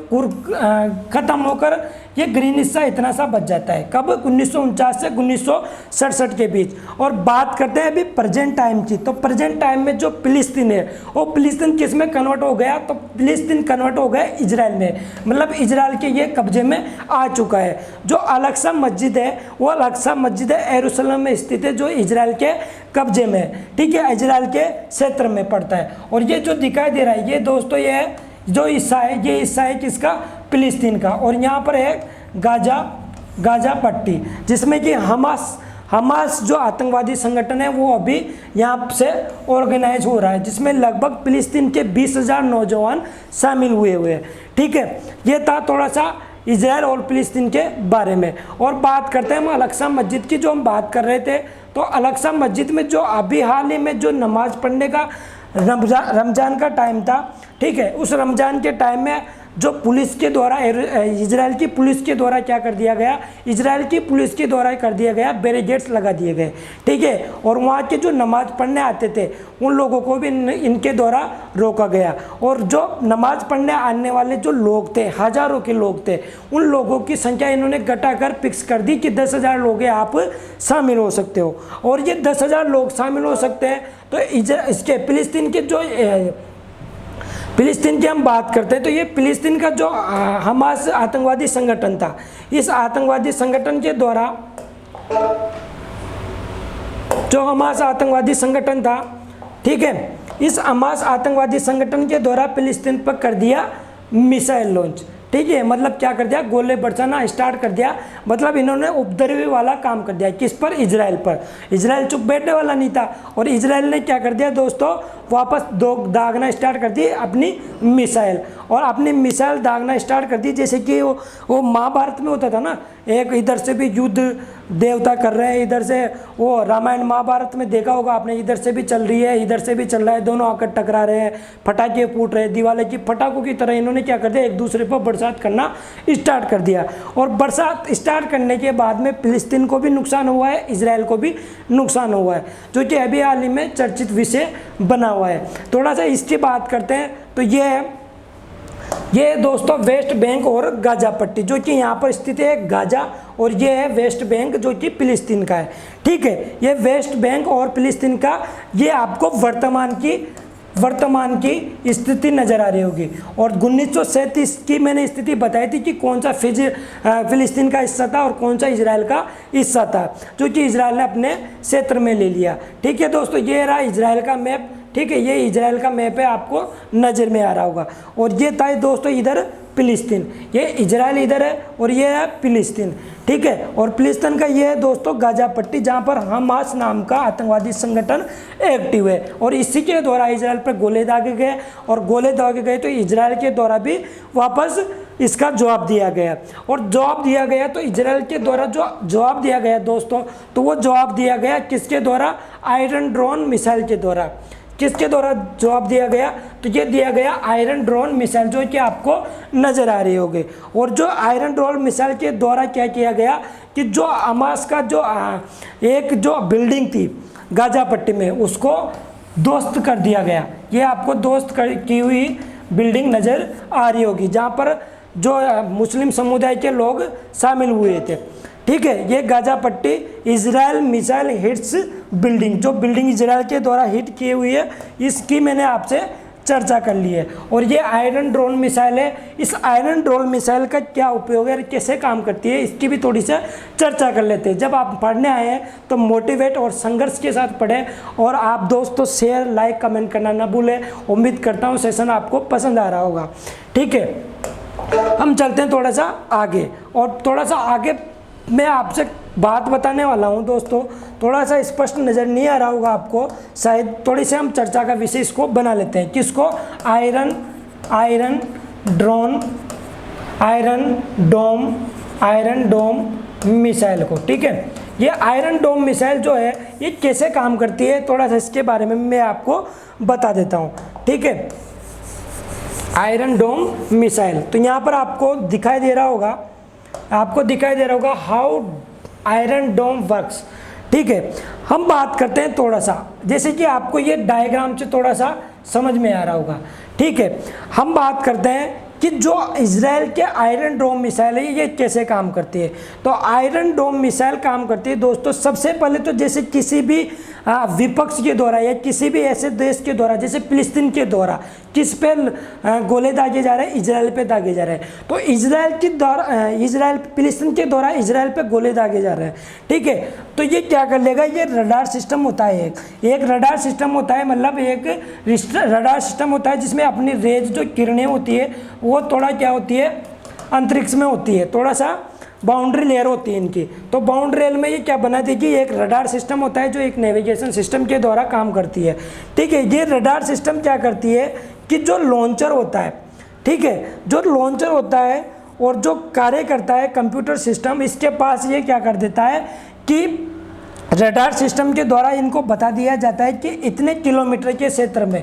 खत्म होकर ये ग्रीन हिस्सा इतना सा बच जाता है। कब? 1949 से 1967 के बीच। और बात करते हैं अभी प्रेजेंट टाइम की। तो प्रेजेंट टाइम में जो फिलिस्तीन है, वो फिलिस्तीन किस में कन्वर्ट हो गया? तो फिलिस्तीन कन्वर्ट हो गया इजराइल में, मतलब इजराइल के ये कब्जे में आ चुका है। जो अल-अक्सा मस्जिद है, वो अल-अक्सा मस्जिद है यरूशलेम में स्थित है, जो इजराइल के कब्जे में, ठीक है, इजराइल के क्षेत्र में पड़ता है। और ये जो दिखाई दे रहा है ये दोस्तों, ये जो हिस्सा है, ये हिस्सा है किसका? फिलिस्तीन का। और यहाँ पर है गाजा पट्टी, जिसमें कि हमास जो आतंकवादी संगठन है वो अभी यहाँ से ऑर्गेनाइज हो रहा है, जिसमें लगभग फिलिस्तीन के 20,000 नौजवान शामिल हुए हैं। ठीक है, ये था थोड़ा सा इजराइल और फिलिस्तीन के बारे में। और बात करते हैं हम अल-अक्सा मस्जिद की, जो हम बात कर रहे थे। तो अल-अक्सा मस्जिद में जो अभी हाल ही में जो नमाज पढ़ने का रमज़ान का टाइम था, ठीक है, उस रमज़ान के टाइम में जो पुलिस के द्वारा, इजराइल की पुलिस के द्वारा क्या कर दिया गया? इजराइल की पुलिस के द्वारा कर दिया गया, बैरिकेड्स लगा दिए गए। ठीक है, और वहाँ के जो नमाज पढ़ने आते थे उन लोगों को भी इनके द्वारा रोका गया। और जो नमाज पढ़ने आने वाले जो लोग थे, हज़ारों के लोग थे, उन लोगों की संख्या इन्होंने घटाकर फिक्स कर दी कि 10,000 लोग हैं, आप शामिल हो सकते हो। और ये 10,000 लोग शामिल हो सकते हैं। तो इसके फिलिस्तीन की हम बात करते हैं। तो ये फिलिस्तीन का जो हमास आतंकवादी संगठन था, इस आतंकवादी संगठन के द्वारा, जो हमास आतंकवादी संगठन था, ठीक है, इस हमास आतंकवादी संगठन के द्वारा फिलिस्तीन पर कर दिया मिसाइल लॉन्च। ठीक है, मतलब क्या कर दिया? गोले बरसाना स्टार्ट कर दिया। मतलब इन्होंने उपद्रवी वाला काम कर दिया। किस पर? इजराइल पर। इजराइल चुप बैठने वाला नहीं था, और इजराइल ने क्या कर दिया दोस्तों? वापस दागना स्टार्ट कर दी अपनी मिसाइल, और अपनी मिसाइल दागना स्टार्ट कर दी। जैसे कि वो महाभारत में होता था ना, एक इधर से भी युद्ध देवता कर रहे हैं, इधर से वो रामायण महाभारत में देखा होगा आपने, इधर से भी चल रही है, इधर से भी चल रहा है, दोनों आकर टकरा रहे हैं, पटाखे फूट रहे हैं, दिवाली की पटाखों की तरह इन्होंने क्या कर दिया? एक दूसरे पर बरसात करना स्टार्ट कर दिया। और बरसात स्टार्ट करने के बाद में फिलिस्तीन को भी नुकसान हुआ है, इजराइल को भी नुकसान हुआ है, जो कि अभी हाल ही में चर्चित विषय बना हुआ है। थोड़ा सा इसकी बात करते हैं। तो ये दोस्तों वेस्ट बैंक और गाजा पट्टी, जो कि यहाँ पर स्थित है गाजा, और ये है वेस्ट बैंक जो कि फिलिस्तीन का है। ठीक है, ये वेस्ट बैंक और फिलिस्तीन का, ये आपको वर्तमान की वर्तमान की स्थिति नज़र आ रही होगी। और 1937 की मैंने स्थिति बताई थी कि कौन सा फिलिस्तीन का हिस्सा था और कौन सा इजराइल का हिस्सा था, जो कि इजराइल ने अपने क्षेत्र में ले लिया। ठीक है दोस्तों, ये रहा इजराइल का मैप। ठीक है, ये इजराइल का मैप है, आपको नज़र में आ रहा होगा। और ये था दोस्तों इधर फिलिस्तीन, ये इजराइल इधर है और ये है फिलिस्तीन। ठीक है, और फिलिस्तीन का ये है दोस्तों गाजा पट्टी, जहाँ पर हमास नाम का आतंकवादी संगठन एक्टिव है। और इसी के द्वारा इजराइल पर गोले दागे गए, और गोले दागे गए तो इजराइल के द्वारा भी वापस इसका जवाब दिया गया। और जवाब दिया गया तो इजराइल के द्वारा जो जवाब दिया गया दोस्तों, तो वो जवाब दिया गया किसके द्वारा? आयरन ड्रोन मिसाइल के द्वारा। किसके द्वारा जवाब दिया गया? तो ये दिया गया आयरन ड्रोन मिसाइल, जो कि आपको नज़र आ रही होगी। और जो आयरन ड्रोन मिसाइल के द्वारा क्या किया गया कि जो हमास का जो एक जो बिल्डिंग थी गाजा पट्टी में, उसको ध्वस्त कर दिया गया। ये आपको ध्वस्त की हुई बिल्डिंग नज़र आ रही होगी, जहाँ पर जो मुस्लिम समुदाय के लोग शामिल हुए थे। ठीक है, ये गाजा पट्टी इजराइल मिसाइल हिट्स बिल्डिंग, जो बिल्डिंग इजराइल के द्वारा हिट की हुई है, इसकी मैंने आपसे चर्चा कर ली है। और ये आयरन ड्रोन मिसाइल है। इस आयरन ड्रोन मिसाइल का क्या उपयोग है, कैसे काम करती है, इसकी भी थोड़ी सी चर्चा कर लेते हैं। जब आप पढ़ने आए हैं तो मोटिवेट और संघर्ष के साथ पढ़ें। और आप दोस्तों शेयर, लाइक, कमेंट करना ना भूलें। उम्मीद करता हूँ सेशन आपको पसंद आ रहा होगा। ठीक है, हम चलते हैं थोड़ा सा आगे, और थोड़ा सा आगे मैं आपसे बात बताने वाला हूं दोस्तों। थोड़ा सा स्पष्ट नज़र नहीं आ रहा होगा आपको शायद, थोड़ी से हम चर्चा का विषय इसको बना लेते हैं। किसको? आयरन डोम मिसाइल को। ठीक है, ये आयरन डोम मिसाइल जो है ये कैसे काम करती है, थोड़ा सा इसके बारे में मैं आपको बता देता हूँ। ठीक है, आयरन डोम मिसाइल, तो यहाँ पर आपको दिखाई दे रहा होगा, हाउ आयरन डोम वर्क्स। ठीक है, हम बात करते हैं थोड़ा सा, जैसे कि आपको ये डायग्राम से थोड़ा सा समझ में आ रहा होगा। ठीक है, हम बात करते हैं कि जो इजराइल के आयरन डोम मिसाइल है ये कैसे काम करती है। तो आयरन डोम मिसाइल काम करती है दोस्तों, सबसे पहले तो जैसे किसी भी विपक्ष के द्वारा या किसी भी ऐसे देश के द्वारा, जैसे फिलिस्तीन के द्वारा किस पे गोले दागे जा रहे हैं? इजराइल पे दागे जा रहे हैं। तो इजराइल फिलिस्तीन के द्वारा इजराइल पे गोले दागे जा रहे हैं। ठीक है, तो ये क्या कर लेगा? ये रडार सिस्टम होता है, एक रडार सिस्टम होता है, मतलब एक रडार सिस्टम होता है जिसमें अपनी रेज जो किरणें होती है वो थोड़ा क्या होती है, अंतरिक्ष में होती है, थोड़ा सा बाउंड्री लेयर होती है इनकी। तो बाउंड्री लेयर में ये क्या बना देगी? एक रडार सिस्टम होता है जो एक नेविगेशन सिस्टम के द्वारा काम करती है। ठीक है, ये रडार सिस्टम क्या करती है कि जो लॉन्चर होता है, ठीक है, जो लॉन्चर होता है और जो कार्य करता है कंप्यूटर सिस्टम, इसके पास ये क्या कर देता है कि रडार सिस्टम के द्वारा इनको बता दिया जाता है कि इतने किलोमीटर के क्षेत्र में,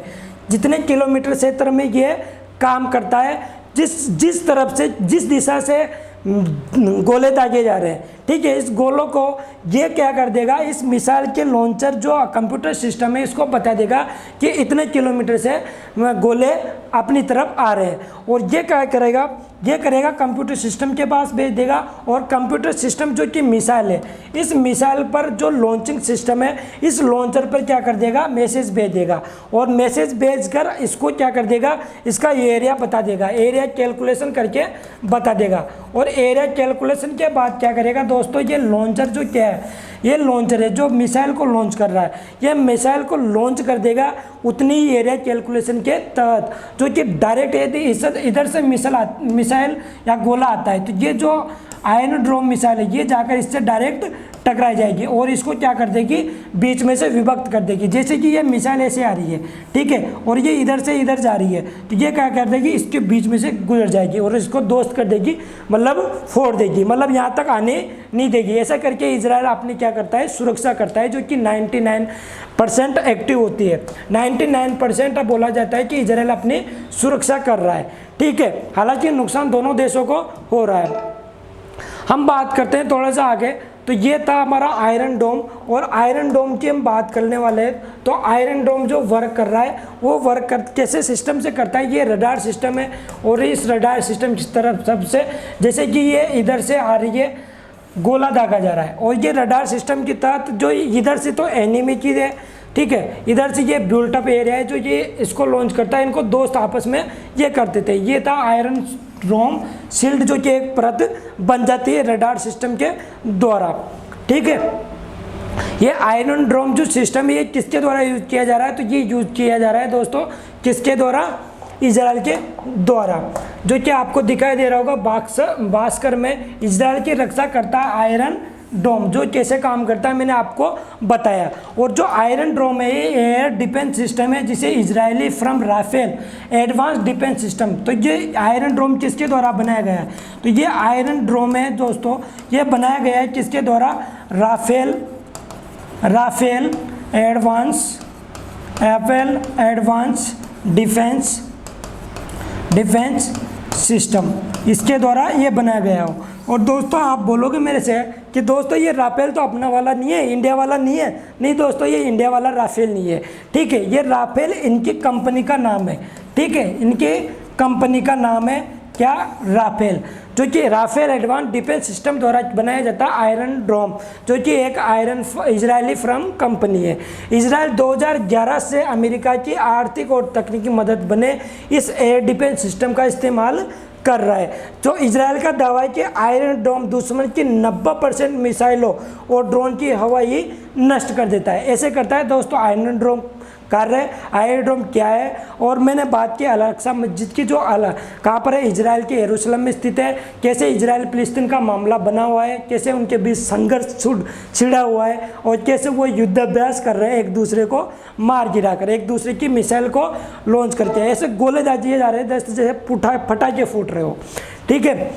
जितने किलोमीटर क्षेत्र में ये काम करता है, जिस तरफ से, जिस दिशा से गोले दागे जा रहे हैं। ठीक है, इस गोलों को ये क्या कर देगा, इस मिसाइल के लॉन्चर जो कंप्यूटर सिस्टम है इसको बता देगा कि इतने किलोमीटर से गोले अपनी तरफ आ रहे हैं। और ये क्या करेगा, ये करेगा कंप्यूटर सिस्टम के पास भेज देगा। और कंप्यूटर सिस्टम जो कि मिसाइल है, इस मिसाइल पर जो लॉन्चिंग सिस्टम है, इस लॉन्चर पर क्या कर देगा, मैसेज भेज देगा। और मैसेज भेजकर इसको क्या कर देगा, इसका एरिया बता देगा, एरिया कैलकुलेशन करके बता देगा। और एरिया कैलकुलेशन के बाद क्या करेगा दोस्तों, ये लॉन्चर जो क्या है, ये लॉन्चर है जो मिसाइल को लॉन्च कर रहा है, ये मिसाइल को लॉन्च कर देगा उतनी ही एरिया कैलकुलेशन के तहत, जो कि डायरेक्ट यदि इधर से मिसाइल या गोला आता है तो ये जो आयरन डोम मिसाइल है ये जाकर इससे डायरेक्ट टकराई जाएगी और इसको क्या कर देगी, बीच में से विभक्त कर देगी। जैसे कि ये मिसाइल ऐसे आ रही है, ठीक है, और ये इधर से इधर जा रही है, तो ये क्या कर देगी, इसके बीच में से गुजर जाएगी और इसको ध्वस्त कर देगी, मतलब फोड़ देगी, मतलब यहाँ तक आने नहीं देगी। ऐसा करके इजराइल अपनी क्या करता है, सुरक्षा करता है, जो कि 99% एक्टिव होती है। 99% अब बोला जाता है कि इजराइल अपनी सुरक्षा कर रहा है। ठीक है, हालांकि नुकसान दोनों देशों को हो रहा है। हम बात करते हैं थोड़ा सा आगे, तो ये था हमारा आयरन डोम। और आयरन डोम की हम बात करने वाले हैं। तो आयरन डोम जो वर्क कर रहा है वो कैसे सिस्टम से करता है, ये रडार सिस्टम है। और इस रडार सिस्टम की तरफ सबसे, जैसे कि ये इधर से आ रही है, गोला दागा जा रहा है, और ये रडार सिस्टम के तहत जो इधर से तो एनिमी की ठीक है। इधर से ये बिल्ट अप एरिया है जो ये इसको लॉन्च करता है, इनको दोस्त आपस में ये करते थे। ये था आयरन डोम शील्ड जो कि एक परत बन जाती है रडार सिस्टम के द्वारा, ठीक है। ये आयरन डोम जो सिस्टम है ये किसके द्वारा यूज किया जा रहा है, तो ये यूज किया जा रहा है दोस्तों किसके द्वारा, इजराइल के द्वारा, जो कि आपको दिखाई दे रहा होगा भास्कर में। इजराइल की रक्षा करता है आयरन डोम, जो कैसे काम करता है मैंने आपको बताया। और जो आयरन डोम है ये एयर डिफेंस सिस्टम है जिसे Israeli from Rafael advance defence system, तो ये आयरन डोम किसके द्वारा बनाया गया है, तो ये आयरन डोम है दोस्तों ये बनाया गया है किसके द्वारा, राफेल एडवांस डिफेंस सिस्टम, इसके द्वारा ये बनाया गया हो। और दोस्तों आप बोलोगे मेरे से कि दोस्तों ये राफेल तो अपना वाला नहीं है, इंडिया वाला नहीं है। नहीं दोस्तों, ये इंडिया वाला राफेल नहीं है, ठीक है। ये राफेल इनकी कंपनी का नाम है, ठीक है। इनकी कंपनी का नाम है क्या, राफेल, जो कि राफेल एडवांस डिफेंस सिस्टम द्वारा बनाया जाता है आयरन डोम, जो कि एक इजरायली फ्रॉम कंपनी है। इजराइल 2011 से अमेरिका की आर्थिक और तकनीकी मदद बने इस एयर डिफेंस सिस्टम का इस्तेमाल कर रहा है। जो इजराइल का दावा है कि आयरन डोम दुश्मन की 90% मिसाइलों और ड्रोन की हवाई नष्ट कर देता है। ऐसे करता है दोस्तों आयरन डोम कार्य। आयरन डोम क्या है, और मैंने बात की अल-अक्सा मस्जिद की, जो कहाँ पर है, इजराइल के यरूशलेम में स्थित है। कैसे इजराइल फिलिस्तीन का मामला बना हुआ है, कैसे उनके बीच संघर्ष छिड़ा हुआ है, और कैसे वो युद्धाभ्यास कर रहे हैं एक दूसरे को मार गिरा कर, एक दूसरे की मिसाइल को लॉन्च करके, ऐसे गोले दाजिए जा रहे हैं जैसे फटाके फूट रहे हो, ठीक है।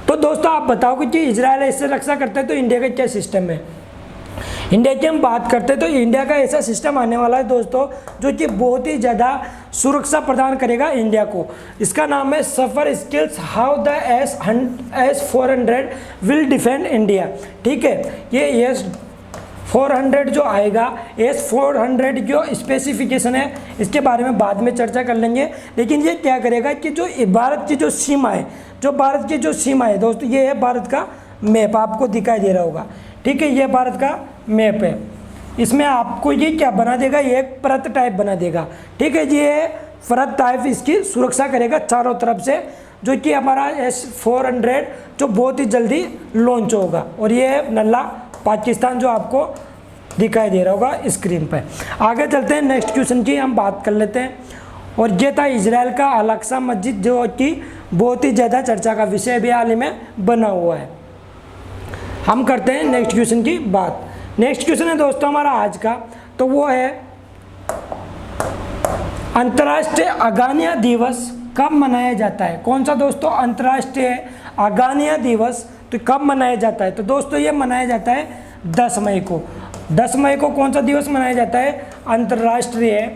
तो दोस्तों आप बताओगे कि इजराइल ऐसे रक्षा करता है तो इंडिया का क्या सिस्टम है। इंडिया की हम बात करते हैं तो इंडिया का ऐसा सिस्टम आने वाला है दोस्तों जो कि बहुत ही ज़्यादा सुरक्षा प्रदान करेगा इंडिया को। इसका नाम है सफर skills how the S-400 will defend India, ठीक है। ये S-400 जो आएगा, S-400 जो स्पेसिफिकेशन है इसके बारे में बाद में चर्चा कर लेंगे। लेकिन ये क्या करेगा कि जो भारत की जो सीमा है, दोस्तों ये है भारत का मैप, आपको दिखाई दे रहा होगा, ठीक है। ये भारत का मैप है, इसमें आपको ये क्या बना देगा, ये एक परत टाइप बना देगा, ठीक है। ये परत टाइप इसकी सुरक्षा करेगा चारों तरफ से, जो कि हमारा S-400 जो बहुत ही जल्दी लॉन्च होगा। और ये है नल्ला पाकिस्तान जो आपको दिखाई दे रहा होगा स्क्रीन पर। आगे चलते हैं, नेक्स्ट क्वेश्चन की हम बात कर लेते हैं। और ये था इजराइल का अल-अक्सा मस्जिद जो कि बहुत ही ज़्यादा चर्चा का विषय भी हाल ही में बना हुआ है। हम करते हैं नेक्स्ट क्वेश्चन की बात। नेक्स्ट क्वेश्चन है दोस्तों हमारा आज का, तो वो है अंतर्राष्ट्रीय अगानिया दिवस कब मनाया जाता है। कौन सा दोस्तों, अंतर्राष्ट्रीय अगानिया दिवस तो कब मनाया जाता है, तो दोस्तों ये मनाया जाता है 10 मई को। 10 मई को कौन सा दिवस मनाया जाता है, अंतर्राष्ट्रीय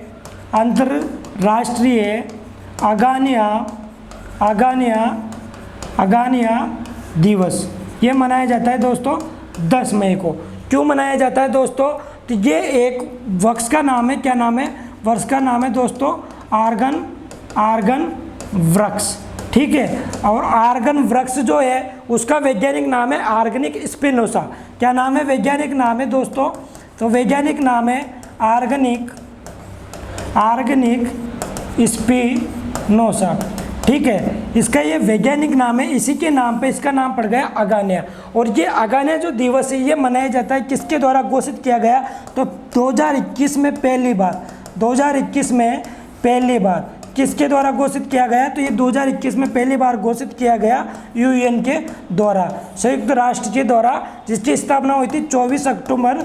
अगानिया दिवस, ये मनाया जाता है दोस्तों 10 मई को। क्यों मनाया जाता है दोस्तों, तो ये एक वृक्ष का नाम है, क्या नाम है, वृक्ष का नाम है दोस्तों आर्गन वृक्ष, ठीक है। और आर्गन वृक्ष जो है उसका वैज्ञानिक नाम है आर्गेनिक स्पिनोसा। क्या नाम है, वैज्ञानिक नाम है दोस्तों, तो वैज्ञानिक नाम है आर्गेनिक स्पिनोसा, ठीक है। इसका ये वैज्ञानिक नाम है, इसी के नाम पे इसका नाम पड़ गया अगानिया। और ये अगानिया जो दिवस है ये मनाया जाता है किसके द्वारा घोषित किया गया, तो 2021 में पहली बार किसके द्वारा घोषित किया गया, तो ये 2021 में पहली बार घोषित किया गया UN के द्वारा, संयुक्त राष्ट्र के द्वारा, जिसकी स्थापना हुई थी 24 अक्टूबर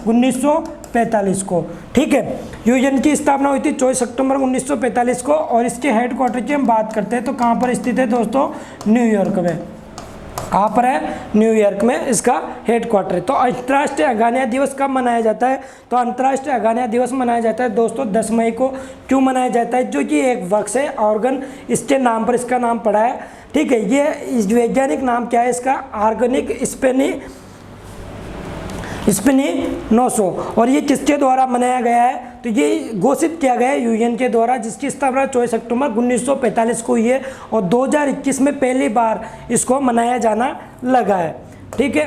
1945 को, ठीक है। UN की स्थापना हुई थी 24 अक्टूबर 1945 को। और इसके हेडक्वार्टर की हम बात करते हैं तो कहाँ पर स्थित है दोस्तों, न्यूयॉर्क में। कहाँ पर है, न्यूयॉर्क में इसका हेडक्वार्टर है। तो अंतर्राष्ट्रीय अगानिया दिवस कब मनाया जाता है, तो अंतर्राष्ट्रीय अगानिया दिवस मनाया जाता है दोस्तों 10 मई को। क्यों मनाया जाता है, जो कि एक वृक्ष है ऑर्गन, इसके नाम पर इसका नाम पड़ा है, ठीक है। ये वैज्ञानिक नाम क्या है इसका, आर्गेनिक स्पिनोसा। और ये किसके द्वारा मनाया गया है, तो ये घोषित किया गया है UN के द्वारा, जिसकी स्थापना 24 अक्टूबर 1945 को हुई है। और 2021 में पहली बार इसको मनाया जाना लगा है, ठीक है।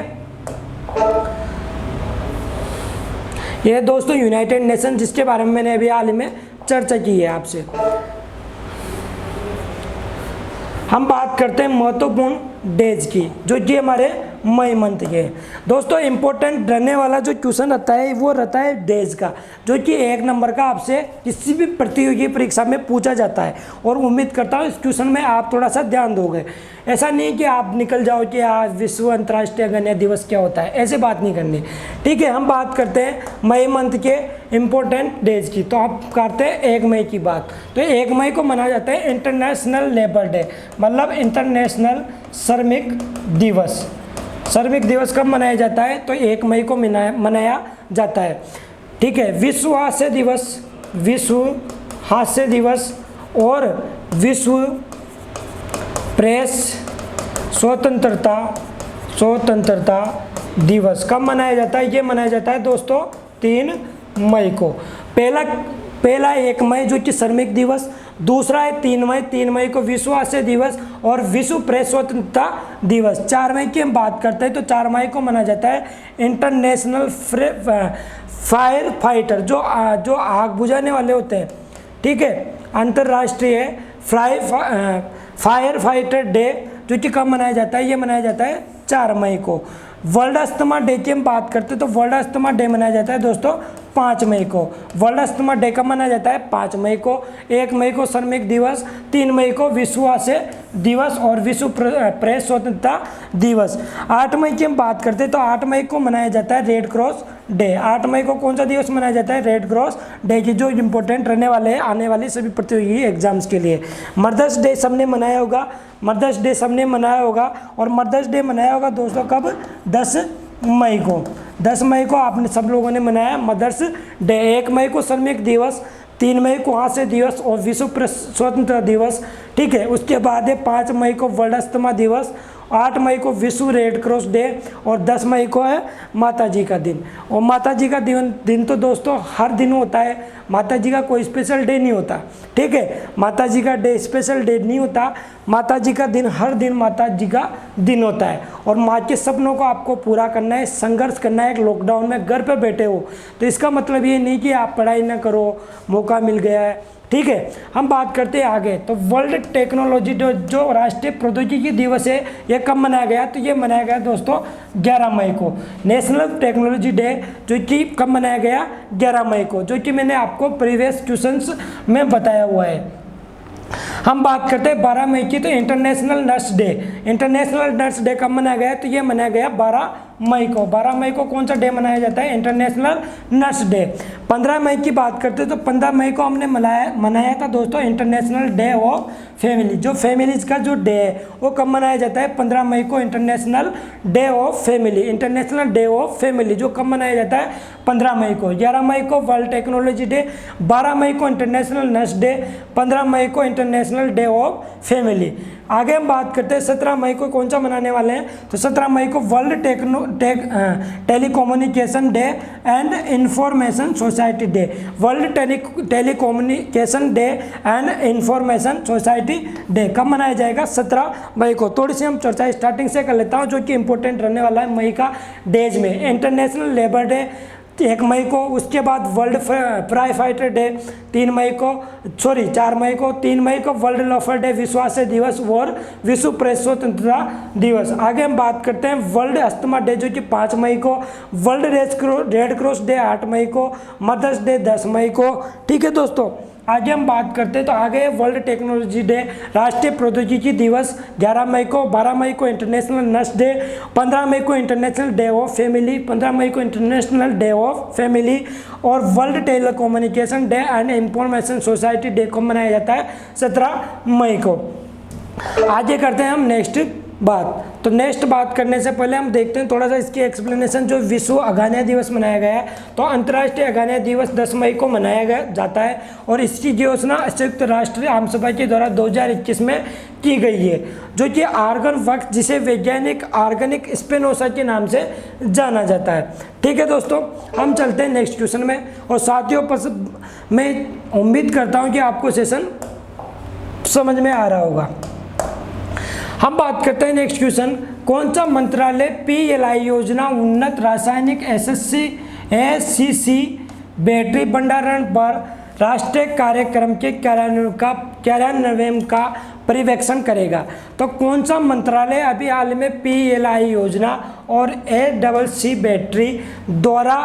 ये दोस्तों यूनाइटेड नेशन, जिसके बारे में मैंने अभी हाल ही में चर्चा की है आपसे। हम बात करते हैं महत्वपूर्ण डेज की, जो कि हमारे मई मंथ के दोस्तों। इंपॉर्टेंट रहने वाला जो क्वेश्चन रहता है वो रहता है डेज का, जो कि 1 नंबर का आपसे किसी भी प्रतियोगी परीक्षा में पूछा जाता है। और उम्मीद करता हूँ इस क्वेश्चन में आप थोड़ा सा ध्यान दोगे। ऐसा नहीं कि आप निकल जाओ कि आज विश्व अंतर्राष्ट्रीय गणित दिवस क्या होता है, ऐसे बात नहीं करनी, ठीक है। हम बात करते हैं मई मंथ के इम्पोर्टेंट डेज की। तो आप करते हैं 1 मई की बात। तो 1 मई को मनाया जाता है इंटरनेशनल लेबर डे, मतलब इंटरनेशनल श्रमिक दिवस। श्रमिक दिवस कब मनाया जाता है? तो 1 मई को मनाया जाता है, ठीक है। विश्व हास्य दिवस, विश्व हास्य दिवस और विश्व प्रेस स्वतंत्रता दिवस कब मनाया जाता है? ये मनाया जाता है दोस्तों 3 मई को। पहला 1 मई जो कि श्रमिक दिवस, दूसरा है 3 मई। 3 मई को विश्व हास्य दिवस और विश्व प्रेस स्वतंत्रता दिवस। 4 मई की हम बात करते हैं तो 4 मई को मनाया जाता है इंटरनेशनल फायर फाइटर, जो आग बुझाने वाले होते हैं, ठीक है। अंतर्राष्ट्रीय फायर फाइटर डे, जो कि कब मनाया जाता है? ये मनाया जाता है 4 मई को। वर्ल्ड अस्थमा डे की हम बात करते हैं तो वर्ल्ड अस्थमा डे मनाया जाता है दोस्तों 5 मई को। वर्ल्ड अस्थमा डे कब मनाया जाता है? 5 मई को। 1 मई को श्रमिक दिवस, 3 मई को विश्व हास्य दिवस और विश्व प्रेस स्वतंत्रता दिवस। 8 मई की हम बात करते हैं तो 8 मई को मनाया जाता है रेड क्रॉस डे। 8 मई को कौन सा दिवस मनाया जाता है? रेड क्रॉस डे की, जो इंपॉर्टेंट रहने वाले हैं आने वाले सभी प्रतियोगी एग्जाम्स के लिए। मदर्स डे सबने मनाया होगा, मदर्स डे सबने मनाया होगा। और मदर्स डे मनाया होगा दोस्तों कब? 10 मई को। 10 मई को आपने सब लोगों ने मनाया मदर्स डे। 1 मई को श्रमिक दिवस, 3 मई को हास्य दिवस और विश्व प्रेस स्वतंत्रता दिवस, ठीक है। उसके बाद है 5 मई को वर्ल्ड अस्थमा दिवस, 8 मई को विश्व रेड क्रॉस डे और 10 मई को है माता जी का दिन। और माता जी का दिन तो दोस्तों हर दिन होता है, माता जी का कोई स्पेशल डे नहीं होता, ठीक है। माता जी का डे स्पेशल डे नहीं होता, माता जी का दिन हर दिन माता जी का दिन होता है। और माँ के सपनों को आपको पूरा करना है, संघर्ष करना है। लॉकडाउन में घर पे बैठे हो तो इसका मतलब ये नहीं कि आप पढ़ाई ना करो, मौका मिल गया है, ठीक है। हम बात करते हैं आगे। तो वर्ल्ड टेक्नोलॉजी डे, जो राष्ट्रीय प्रौद्योगिकी दिवस है, ये कब मनाया गया? तो ये मनाया गया दोस्तों 11 मई को। नेशनल टेक्नोलॉजी डे जो कि कब मनाया गया? 11 मई को, जो कि मैंने आपको प्रीवियस क्वेश्चंस में बताया हुआ है। हम बात करते हैं 12 मई की, तो international nurse day. International nurse day कब मनाया गया? तो ये मनाया गया 12 मई को। 12 मई को कौन सा डे मनाया जाता है? International nurse day. 15 मई की बात करते हैं तो 15 मई को हमने मनाया था दोस्तों इंटरनेशनल डे ऑफ फैमिली। जो फैमिलीज का जो डे है वो कब मनाया जाता है? 15 मई को international day of family. International day of family जो कब मनाया जाता है? 15 मई को। 11 मई को वर्ल्ड टेक्नोलॉजी डे, 12 मई को इंटरनेशनल नर्स डे, 15 मई को इंटरनेशनल डे ऑफ फैमिली। आगे हम बात करते हैं 17 मई को कौन सा मनाने वाले हैं? तो 17 मई को world telecommunication day and information society day. World telecommunication day and information society day कब मनाया जाएगा? 17 मई को। थोड़ी सी हम चर्चा स्टार्टिंग से कर लेता हूँ, जो कि इंपॉर्टेंट रहने वाला है मई का डेज में। इंटरनेशनल लेबर डे 1 मई को, उसके बाद वर्ल्ड फायर फाइटर डे 4 मई को। 3 मई को वर्ल्ड लॉफर डे, विश्व हास्य दिवस और विश्व प्रेस स्वतंत्रता दिवस। आगे हम बात करते हैं वर्ल्ड अस्थमा डे जो कि 5 मई को, वर्ल्ड रेड क्रॉस डे 8 मई को, मदर्स डे 10 मई को, ठीक है दोस्तों। आगे हम बात करते हैं तो आगे वर्ल्ड टेक्नोलॉजी डे, राष्ट्रीय प्रौद्योगिकी दिवस 11 मई को, 12 मई को इंटरनेशनल नर्स डे, 15 मई को इंटरनेशनल डे ऑफ फैमिली, 15 मई को इंटरनेशनल डे ऑफ फैमिली और world telecommunication day and information society day को मनाया जाता है 17 मई को। आगे करते हैं हम नेक्स्ट बात। तो नेक्स्ट बात करने से पहले हम देखते हैं थोड़ा सा इसकी एक्सप्लेनेशन। जो विश्व अघान्य दिवस मनाया गया है, तो अंतर्राष्ट्रीय अघान्य दिवस 10 मई को मनाया जाता है और इसकी घोषणा संयुक्त राष्ट्र आम सभा के द्वारा 2021 में की गई है, जो कि आर्गन वक्त जिसे वैज्ञानिक ऑर्गेनिक स्पिनोसा के नाम से जाना जाता है। ठीक है दोस्तों, हम चलते हैं नेक्स्ट क्वेश्चन में। और साथियों, मैं उम्मीद करता हूँ कि आपको सेशन समझ में आ रहा होगा। हम बात करते हैं नेक्स्ट क्वेश्चन। कौन सा मंत्रालय PLI योजना उन्नत रासायनिक एसएससी ACC बैटरी भंडारण पर राष्ट्रीय कार्यक्रम के कार्यान्वयन का पर्यवेक्षण करेगा। तो कौन सा मंत्रालय अभी हाल में PLI योजना और ACC बैटरी द्वारा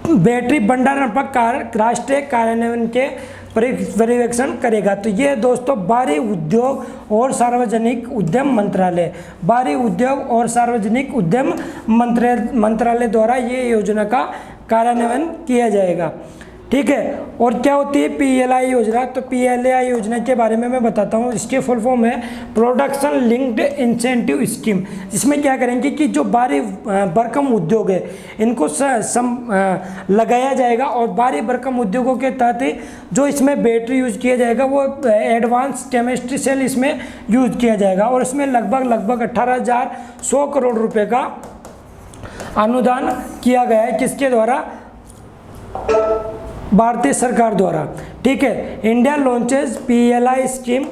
बैटरी भंडारण पर राष्ट्रीय कार्यान्वयन के पर्यवेक्षण करेगा? तो ये दोस्तों भारी उद्योग और सार्वजनिक उद्यम मंत्रालय, भारी उद्योग और सार्वजनिक उद्यम मंत्रालय द्वारा ये योजना का कार्यान्वयन किया जाएगा। ठीक है। और क्या होती है PLI योजना? तो PLI योजना के बारे में मैं बताता हूँ। इसके फुल फॉर्म है प्रोडक्शन लिंक्ड इंसेंटिव स्कीम। इसमें क्या करेंगे कि जो भारी भरकम उद्योग है इनको लगाया जाएगा, और भारी भरकम उद्योगों के तहत जो इसमें बैटरी यूज किया जाएगा वो एडवांस केमिस्ट्री सेल इसमें यूज किया जाएगा, और इसमें लगभग 18,100 करोड़ रुपये का अनुदान किया गया है। किसके द्वारा? भारतीय सरकार द्वारा। ठीक है। India launches PLI scheme.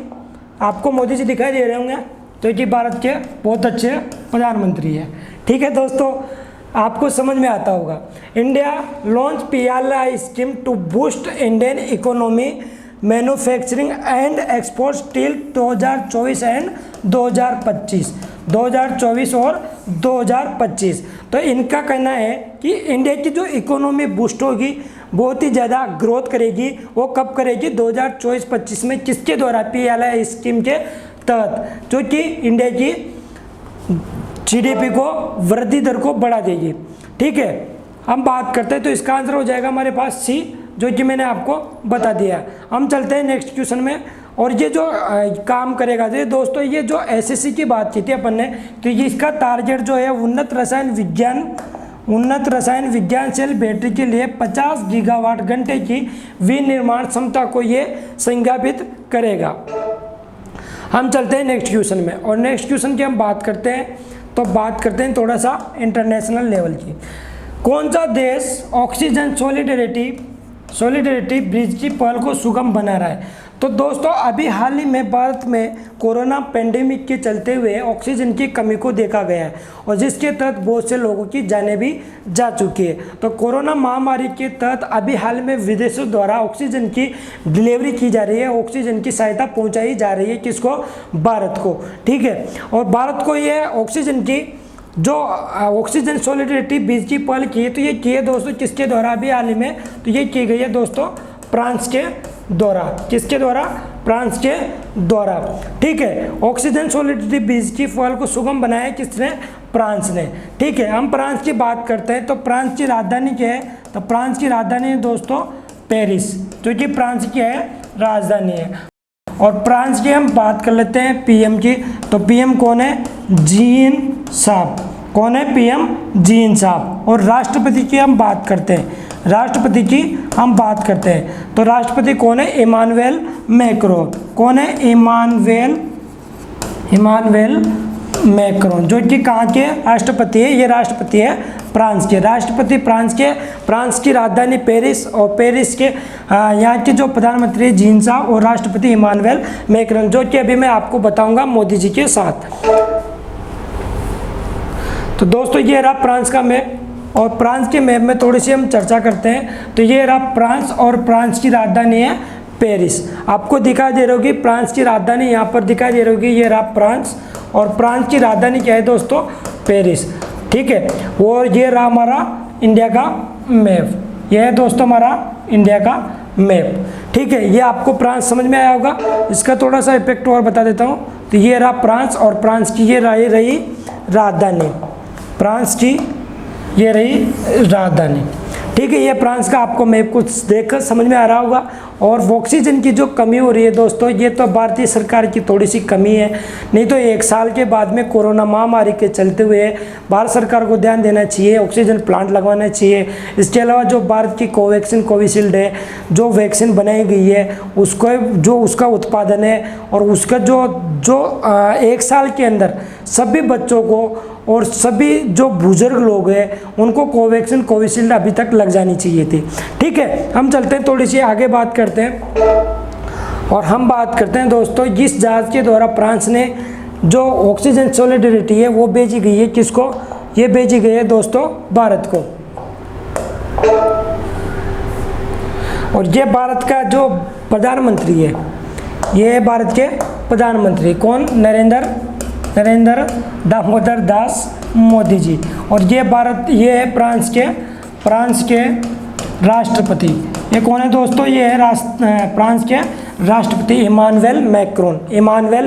आपको मोदी जी दिखाई दे रहे होंगे, तो ये भारत के बहुत अच्छे प्रधानमंत्री हैं। ठीक है दोस्तों, आपको समझ में आता होगा। India launch PLI scheme to boost Indian economy manufacturing and export till 2024 and 2025, 2024 और 2025। तो इनका कहना है कि इंडिया की जो इकोनॉमी बूस्ट होगी, बहुत ही ज़्यादा ग्रोथ करेगी, वो कब करेगी? 2024-25 में। किसके द्वारा? PLI स्कीम के तहत, जो कि इंडिया की GDP को, वृद्धि दर को बढ़ा देगी। ठीक है। हम बात करते हैं, तो इसका आंसर हो जाएगा हमारे पास C, जो कि मैंने आपको बता दिया। हम चलते हैं नेक्स्ट क्वेश्चन में। और ये जो काम करेगा, तो दोस्तों ये जो SSC की बात की थी अपन ने, तो ये इसका टारगेट जो है उन्नत रसायन विज्ञान सेल बैटरी के लिए 50 गीगावाट घंटे की विनिर्माण क्षमता को ये संज्ञापित करेगा। हम चलते हैं नेक्स्ट क्वेश्चन में, और नेक्स्ट क्वेश्चन की हम बात करते हैं, तो बात करते हैं थोड़ा सा इंटरनेशनल लेवल की। कौन सा देश ऑक्सीजन सॉलिडरिटी ब्रिज की पहल को सुगम बना रहा है? तो दोस्तों अभी हाल ही में भारत में कोरोना पेंडेमिक के चलते हुए ऑक्सीजन की कमी को देखा गया है, और जिसके तहत बहुत से लोगों की जानें भी जा चुकी है। तो कोरोना महामारी के तहत अभी हाल में विदेशों द्वारा ऑक्सीजन की डिलीवरी की जा रही है, ऑक्सीजन की सहायता पहुंचाई जा रही है। किसको? भारत को। ठीक है। और भारत को ये ऑक्सीजन की जो ऑक्सीजन सॉलिडरिटी ब्रिज की पहल की है, तो ये की है दोस्तों किसके द्वारा? अभी हाल ही में तो ये की गई है दोस्तों फ्रांस के द्वारा। किसके द्वारा? फ्रांस के द्वारा। ठीक है। ऑक्सीजन सॉलिडरिटी ब्रिज की पहल को सुगम बनाया किसने? फ्रांस ने। ठीक है। हम फ्रांस की बात करते हैं, तो फ्रांस की राजधानी क्या है? तो फ्रांस की राजधानी है दोस्तों पेरिस, क्योंकि फ्रांस की है राजधानी है। और फ्रांस की हम बात कर लेते हैं PM की, तो PM कौन है? जीन साहब। कौन है? PM जीन साहब। और राष्ट्रपति की हम बात करते हैं, राष्ट्रपति की हम बात करते हैं, तो राष्ट्रपति कौन है? Emmanuel Macron. कौन है? इमानुएल मैक्रोन, जो कि कहाँ के राष्ट्रपति है? ये राष्ट्रपति है फ्रांस के। राष्ट्रपति फ्रांस की राजधानी पेरिस, और पेरिस के यहाँ के जो प्रधानमंत्री जीन साहब, और राष्ट्रपति इमानुएल मैक्रोन, जो कि अभी मैं आपको बताऊंगा मोदी जी के साथ। तो दोस्तों ये रहा फ्रांस का मैप, और फ्रांस के मैप में थोड़ी सी हम चर्चा करते हैं। तो ये रहा फ्रांस, और फ्रांस की राजधानी है पेरिस। आपको दिखाई दे रही होगी फ्रांस की राजधानी, यहाँ पर दिखाई दे रही होगी, ये रहा फ्रांस, और फ्रांस की राजधानी क्या है दोस्तों? पेरिस। ठीक है। और ये रहा हमारा इंडिया का मैप, यह है दोस्तों हमारा इंडिया का मैप। ठीक है। ये आपको फ्रांस समझ में आया होगा। इसका थोड़ा सा इफेक्ट और बता देता हूँ। तो ये रहा फ्रांस, और फ्रांस की ये रही राजधानी, फ्रांस की ये रही राजधानी। ठीक है। ये फ्रांस का आपको मैप कुछ देखकर समझ में आ रहा होगा। और ऑक्सीजन की जो कमी हो रही है दोस्तों, ये तो भारतीय सरकार की थोड़ी सी कमी है, नहीं तो 1 साल के बाद में कोरोना महामारी के चलते हुए भारत सरकार को ध्यान देना चाहिए, ऑक्सीजन प्लांट लगवाना चाहिए। इसके अलावा जो भारत की कोविशील्ड है, जो वैक्सीन बनाई गई है, उसको जो उसका उत्पादन है, और उसका जो 1 साल के अंदर सभी बच्चों को और सभी जो बुजुर्ग लोग हैं उनको कोविशील्ड अभी तक लग जानी चाहिए थी। ठीक है। हम चलते हैं, थोड़ी सी आगे बात करते हैं, और हम बात करते हैं दोस्तों जिस जहाज़ के द्वारा फ्रांस ने जो ऑक्सीजन सॉलिडरिटी है वो भेजी गई है किसको? ये भेजी गई है दोस्तों भारत को। और ये भारत का जो प्रधानमंत्री है, ये है भारत के प्रधानमंत्री कौन, नरेंद्र दामोदर दास मोदी जी। और ये ये है फ्रांस के राष्ट्रपति, ये कौन है दोस्तों, ये है फ्रांस के राष्ट्रपति इमानुएल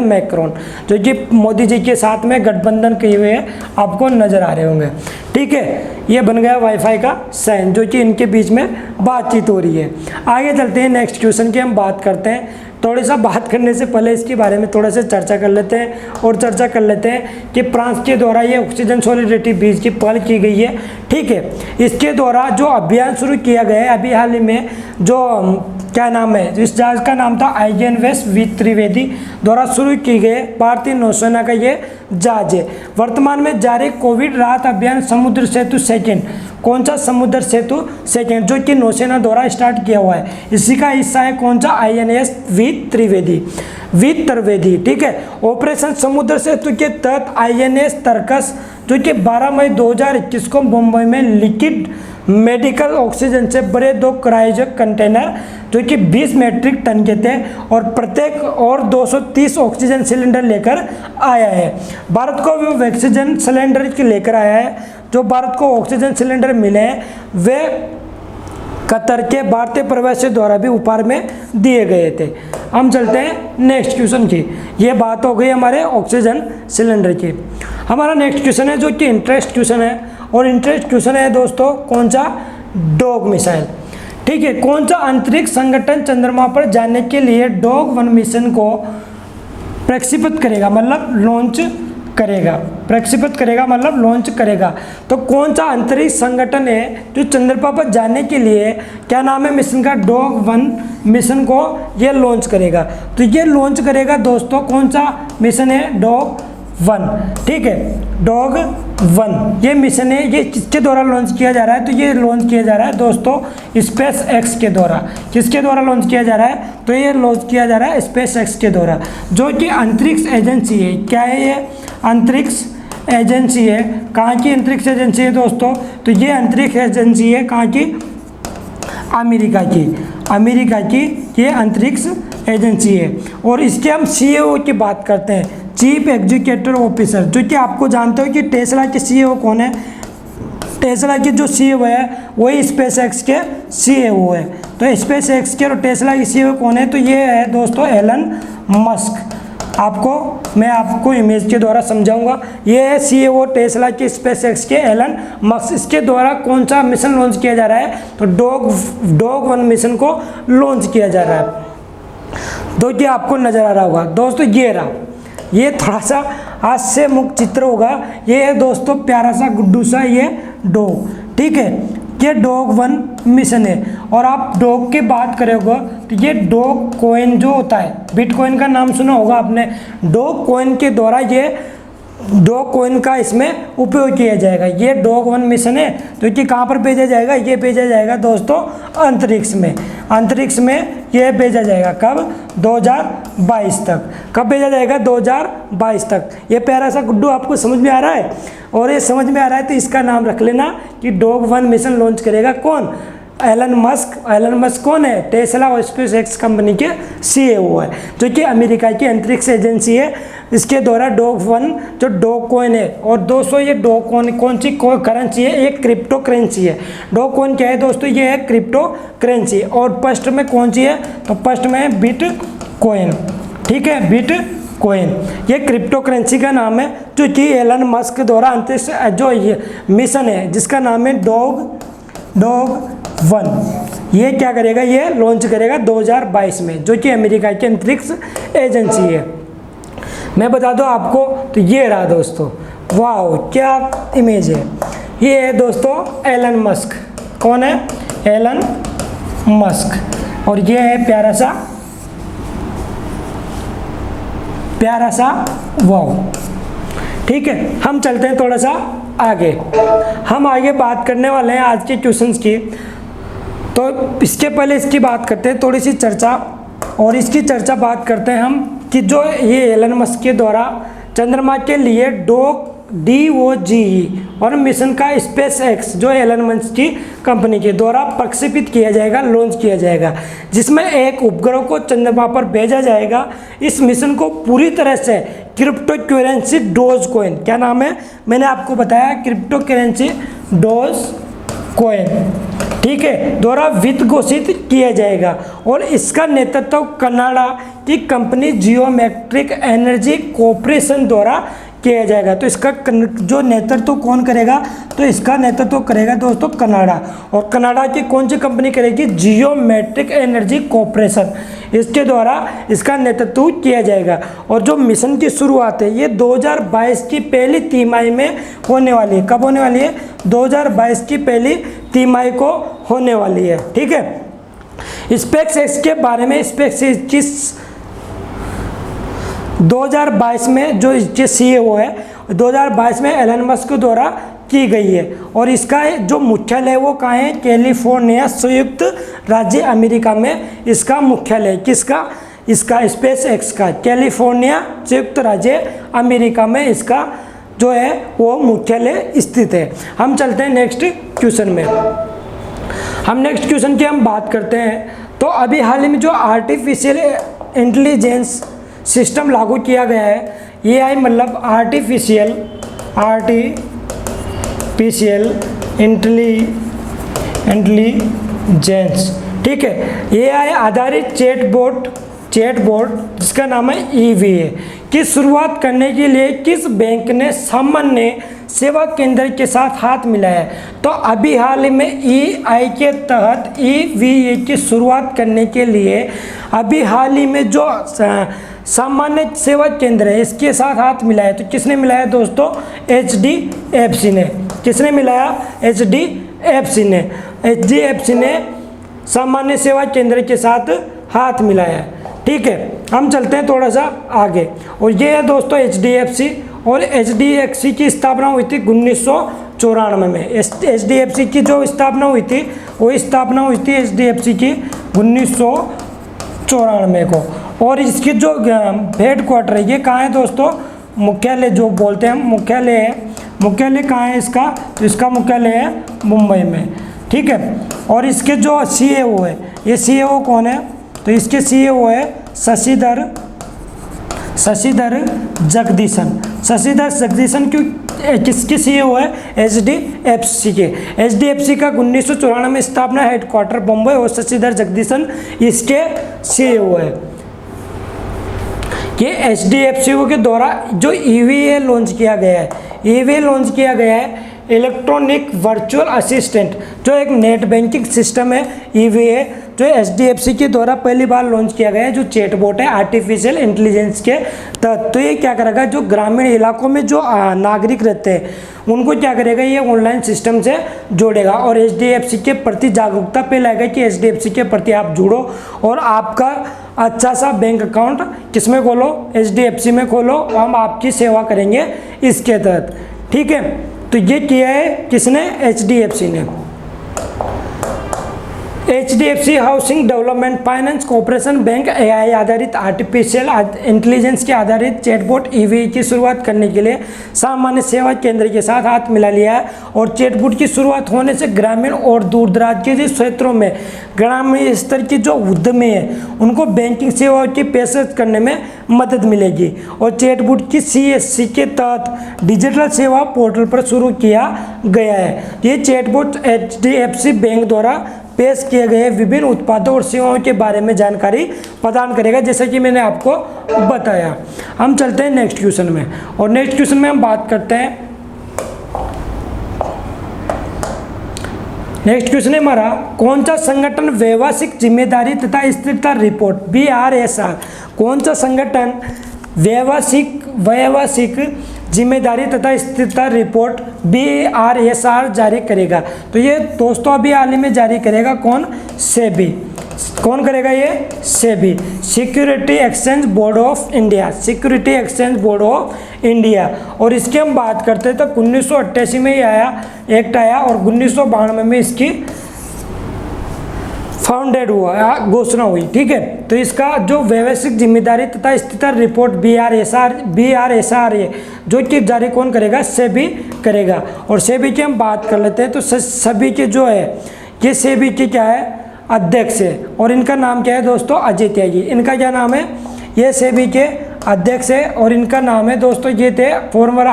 मैक्रोन, जो कि मोदी जी के साथ में गठबंधन किए हुए आपको नजर आ रहे होंगे। ठीक है, ये बन गया वाईफाई का साइन, जो कि इनके बीच में बातचीत हो रही है। आगे चलते हैं नेक्स्ट क्वेश्चन की हम बात करते हैं। थोड़ी सा बात करने से पहले इसके बारे में थोड़ा सा चर्चा कर लेते हैं और चर्चा कर लेते हैं कि फ्रांस के द्वारा ये ऑक्सीजन सॉलिडरिटी बीज की पहल की गई है। ठीक है, इसके द्वारा जो अभियान शुरू किया गया है अभी हाल ही में, जो क्या नाम है, इस जहाज का नाम था INS वीर त्रिवेदी द्वारा शुरू की गई भारतीय नौसेना का ये जहाज है। वर्तमान में जारी कोविड राहत अभियान समुद्र सेतु सेकंड, कौन सा समुद्र सेतु सेकंड, जो कि नौसेना द्वारा स्टार्ट किया हुआ है, इसी का हिस्सा है कौन सा, INS वीर त्रिवेदी। ठीक है, ऑपरेशन समुद्र सेतु के तहत INS तर्कस, जो कि 12 मई 2021 को मुंबई में लिक्विड मेडिकल ऑक्सीजन से बड़े 2 क्रायोजेनिक कंटेनर, जो कि 20 मीट्रिक टन के थे और प्रत्येक और 230 ऑक्सीजन सिलेंडर लेकर आया है। भारत को वो ऑक्सीजन सिलेंडर लेकर आया है, जो भारत को ऑक्सीजन सिलेंडर मिले हैं वे कतर के भारतीय प्रवासी द्वारा भी उपहार में दिए गए थे। हम चलते हैं नेक्स्ट क्वेश्चन की, ये बात हो गई हमारे ऑक्सीजन सिलेंडर की। हमारा नेक्स्ट क्वेश्चन है जो कि इंटरेस्ट क्वेश्चन है, और इंटरेस्ट क्वेश्चन है दोस्तों कौन सा, डॉग मिसाइल। ठीक है, कौन सा अंतरिक्ष संगठन चंद्रमा पर जाने के लिए डॉग 1 मिशन को प्रक्षेपित करेगा, मतलब लॉन्च करेगा। तो कौन सा अंतरिक्ष संगठन है जो चंद्रमा पर जाने के लिए, क्या नाम है मिशन का, डॉग 1 मिशन को ये लॉन्च करेगा। तो ये लॉन्च करेगा दोस्तों, कौन सा मिशन है, डॉग 1। ठीक है, डॉग 1 ये मिशन है, ये किसके द्वारा लॉन्च किया जा रहा है, तो ये लॉन्च किया जा रहा है दोस्तों स्पेस एक्स के द्वारा। किसके द्वारा लॉन्च किया जा रहा है, तो ये लॉन्च किया जा रहा है स्पेस एक्स के द्वारा, जो कि अंतरिक्ष एजेंसी है। क्या है ये, अंतरिक्ष एजेंसी है। कहाँ की अंतरिक्ष एजेंसी है दोस्तों, तो ये अंतरिक्ष एजेंसी है कहाँ की, अमेरिका की ये अंतरिक्ष एजेंसी है। और इसके हम CEO की बात करते हैं, चीफ एग्जीक्यूटिव ऑफिसर, जो कि आपको जानते हो कि टेस्ला के CEO कौन है, टेस्ला की जो CEO है वही स्पेस एक्स के CEO है। तो स्पेस एक्स के और टेस्ला की CEO कौन है, तो ये है दोस्तों एलन मस्क। मैं आपको इमेज के द्वारा समझाऊंगा। ये है CEO टेस्ला के स्पेस एक्स के एलन मस्क। इसके द्वारा कौन सा मिशन लॉन्च किया जा रहा है, तो डॉग 1 मिशन को लॉन्च किया जा रहा है। तो ये आपको नजर आ रहा होगा दोस्तों, ये रहा, ये थोड़ा सा हास्य मुक्त चित्र होगा। ये है दोस्तों प्यारा सा गुड्डू सा ये डॉग। ठीक है, ये डॉग 1 मिशन है। और आप डॉग की बात करोगे तो ये डॉग कॉइन जो होता है, बिटकॉइन का नाम सुना होगा आपने, डॉग कॉइन के द्वारा ये डॉग कॉइन का इसमें उपयोग किया जाएगा। ये डॉग 1 मिशन है, तो कि कहाँ पर भेजा जाएगा, ये भेजा जाएगा दोस्तों अंतरिक्ष में ये भेजा जाएगा। कब, 2022 तक। कब भेजा जाएगा, 2022 तक। ये प्यारा सा गुड्डू आपको समझ में आ रहा है, और ये समझ में आ रहा है तो इसका नाम रख लेना कि डॉग 1 मिशन लॉन्च करेगा कौन, एलन मस्क कौन है, टेस्ला और स्पेस एक्स कंपनी के CEO है, जो कि अमेरिका की अंतरिक्ष एजेंसी है। इसके द्वारा डॉग 1 जो डॉग कॉइन है, और दोस्तों ये डॉग कौन सी करेंसी है, एक क्रिप्टो करेंसी है। डॉग कॉइन क्या है दोस्तों, ये है क्रिप्टो करेंसी। और फर्स्ट में कौन सी है, तो फर्स्ट में है बिटकॉइन। ठीक है, बिटकॉइन ये क्रिप्टो करेंसी का नाम है, जो कि एलन मस्क द्वारा अंतरिक्ष जो ये मिशन है जिसका नाम है डॉग 1, ये क्या करेगा, ये लॉन्च करेगा 2022 में, जो कि अमेरिका की अंतरिक्ष एजेंसी है। मैं बता दूं आपको, तो ये रहा दोस्तों, वाह क्या इमेज है। ये है दोस्तों एलन मस्क। कौन है, एलन मस्क। और ये है प्यारा सा वाह। ठीक है, हम चलते हैं थोड़ा सा आगे। हम आगे बात करने वाले हैं आज के क्वेश्चंस की। तो इसके पहले इसकी बात करते हैं थोड़ी सी चर्चा, और इसकी बात करते हैं हम कि जो ये एलन मस्क के द्वारा चंद्रमा के लिए डॉग DOGE और मिशन का स्पेस एक्स जो एलन मस्क की कंपनी के द्वारा प्रक्षेपित किया जाएगा, लॉन्च किया जाएगा, जिसमें एक उपग्रह को चंद्रमा पर भेजा जाएगा। इस मिशन को पूरी तरह से क्रिप्टो करेंसी डोज कॉइन, क्या नाम है मैंने आपको बताया, क्रिप्टो करेंसी डोज कॉइन, ठीक है, द्वारा वित्त घोषित किया जाएगा। और इसका नेतृत्व कनाडा की कंपनी जियोमेट्रिक एनर्जी कॉर्पोरेशन द्वारा किया जाएगा। तो इसका जो नेतृत्व कौन करेगा, तो इसका नेतृत्व करेगा दोस्तों कनाडा। और कनाडा की कौन सी कंपनी करेगी, जियोमेट्रिक एनर्जी कॉर्पोरेशन, इसके द्वारा इसका नेतृत्व किया जाएगा। और जो मिशन की शुरुआत है ये 2022 की पहली तिमाही में होने वाली है। कब होने वाली है, 2022 की पहली तिमाही को होने वाली है, ठीक है। स्पेस एक्स के बारे में, स्पेस एक्स 2022 में जो इसके CEO है 2022 में एलन मस्क द्वारा की गई है। और इसका जो मुख्यालय है वो कहाँ है, कैलिफोर्निया संयुक्त राज्य अमेरिका में इसका मुख्यालय, किसका, इसका स्पेस एक्स का, कैलिफोर्निया संयुक्त राज्य अमेरिका में इसका जो है वो मुख्यालय स्थित है। हम चलते हैं नेक्स्ट क्वेश्चन में। हम नेक्स्ट क्वेश्चन की हम बात करते हैं। तो अभी हाल ही में जो आर्टिफिशियल इंटेलिजेंस सिस्टम लागू किया गया है, AI मतलब आर्टिफिशियल इंटेलिजेंस, ठीक है, AI आधारित चैटबॉट जिसका नाम है EVA की शुरुआत करने के लिए किस बैंक ने सामान्य सेवा केंद्र के साथ हाथ मिलाया है। तो अभी हाल ही में EI के तहत EVA की शुरुआत करने के लिए अभी हाल ही में जो सामान्य सेवा केंद्र है इसके साथ हाथ मिलाया। तो किसने मिलाया दोस्तों, HDFC ने। किसने मिलाया, HDFC ने सामान्य सेवा केंद्र के साथ हाथ मिलाया, ठीक है। हम चलते हैं थोड़ा सा आगे। और ये है दोस्तों HDFC, और HDFC की स्थापना हुई थी 1994 में। HDFC की जो स्थापना हुई थी वो स्थापना हुई थी HDFC की 1994 को। और इसकी जो हेड क्वार्टर है ये कहाँ है दोस्तों, मुख्यालय जो बोलते हैं मुख्यालय है, मुख्यालय कहाँ है इसका, तो इसका मुख्यालय है मुंबई में, ठीक है। और इसके जो CEO है, ये CEO कौन है, तो इसके CEO है शशिधर जगदीशन किसके CEO है, HDFC के। HDFC का 1994 में स्थापना, हेडक्वार्टर बम्बई, और शशिधर जगदीशन इसके CEO है। ये HDFC के द्वारा जो EVA लॉन्च किया गया है, इलेक्ट्रॉनिक वर्चुअल असिस्टेंट, जो एक नेट बैंकिंग सिस्टम है EVA, जो HDFC के द्वारा पहली बार लॉन्च किया गया है, जो चैटबॉट है आर्टिफिशियल इंटेलिजेंस के तहत। तो ये क्या करेगा, जो ग्रामीण इलाकों में जो नागरिक रहते हैं उनको क्या करेगा, ये ऑनलाइन सिस्टम से जोड़ेगा और HDFC के प्रति जागरूकता फैलाएगा कि HDFC के प्रति आप जुड़ो और आपका अच्छा सा बैंक अकाउंट किस में खोलो, HDFC में खोलो, हम आपकी सेवा करेंगे इसके तहत, ठीक है। तो ये किया है किसने, HDFC ने। HDFC housing development finance corporation bank AI आधारित आर्टिफिशियल इंटेलिजेंस के आधारित चैटबॉट EVA की शुरुआत करने के लिए सामान्य सेवा केंद्र के साथ हाथ मिला लिया है। और चैटबॉट की शुरुआत होने से ग्रामीण और दूर दराज के जो क्षेत्रों में ग्रामीण स्तर की जो उद्यमी है उनको बैंकिंग सेवाओं की पेशकश करने में मदद मिलेगी। और चैटबॉट की CSC के तहत डिजिटल सेवा पोर्टल पर शुरू किया गया है। ये चैटबॉट HDFC बैंक द्वारा पेश किए गए विभिन्न उत्पादों और सेवाओं के बारे में जानकारी प्रदान करेगा, जैसा कि मैंने आपको बताया। हम चलते हैं नेक्स्ट क्वेश्चन में, और नेक्स्ट क्वेश्चन में हम बात करते हैं, नेक्स्ट क्वेश्चन है हमारा, कौन सा संगठन व्यवसायिक जिम्मेदारी तथा स्थिरता रिपोर्ट BRSR, कौन सा संगठन व्यवसायिक जिम्मेदारी तथा स्थिरता रिपोर्ट BRSR जारी करेगा। तो ये दोस्तों अभी हाल ही में जारी करेगा कौन, सेबी। कौन करेगा ये, SEBI, security exchange board of India, security exchange board of India. और इसकी हम बात करते हैं तो 1988 में ही एक्ट आया और 1992 में इसकी फाउंडेड हुआ या घोषणा हुई, ठीक है। तो इसका जो व्यवसायिक जिम्मेदारी तथा स्थिति रिपोर्ट BRSR जो कि जारी कौन करेगा, सेबी करेगा। और सेबी की हम बात कर लेते हैं। तो सभी के जो है ये सेबी के क्या है, अध्यक्ष है, और इनका नाम क्या है दोस्तों, अजय त्यागी। इनका क्या नाम है, ये सेबी के अध्यक्ष है और इनका नाम है दोस्तों, ये थे फॉर्मर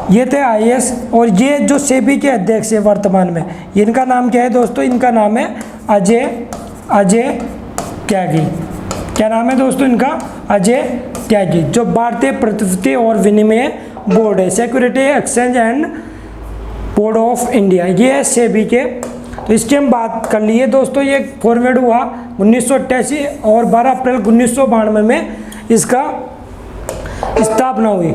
ये थे IAS, और ये जो सेबी के अध्यक्ष है वर्तमान में, इनका नाम क्या है दोस्तों, इनका नाम है अजय त्यागी। क्या नाम है दोस्तों इनका, अजय त्यागी, जो भारतीय प्रतिभूति और विनिमय बोर्ड है, security exchange and board of India, ये है सेबी के। तो इसकी हम बात कर लिए दोस्तों। ये फॉर्मेट हुआ 1988 और 12 अप्रैल 1992 में इसका स्थापना हुई,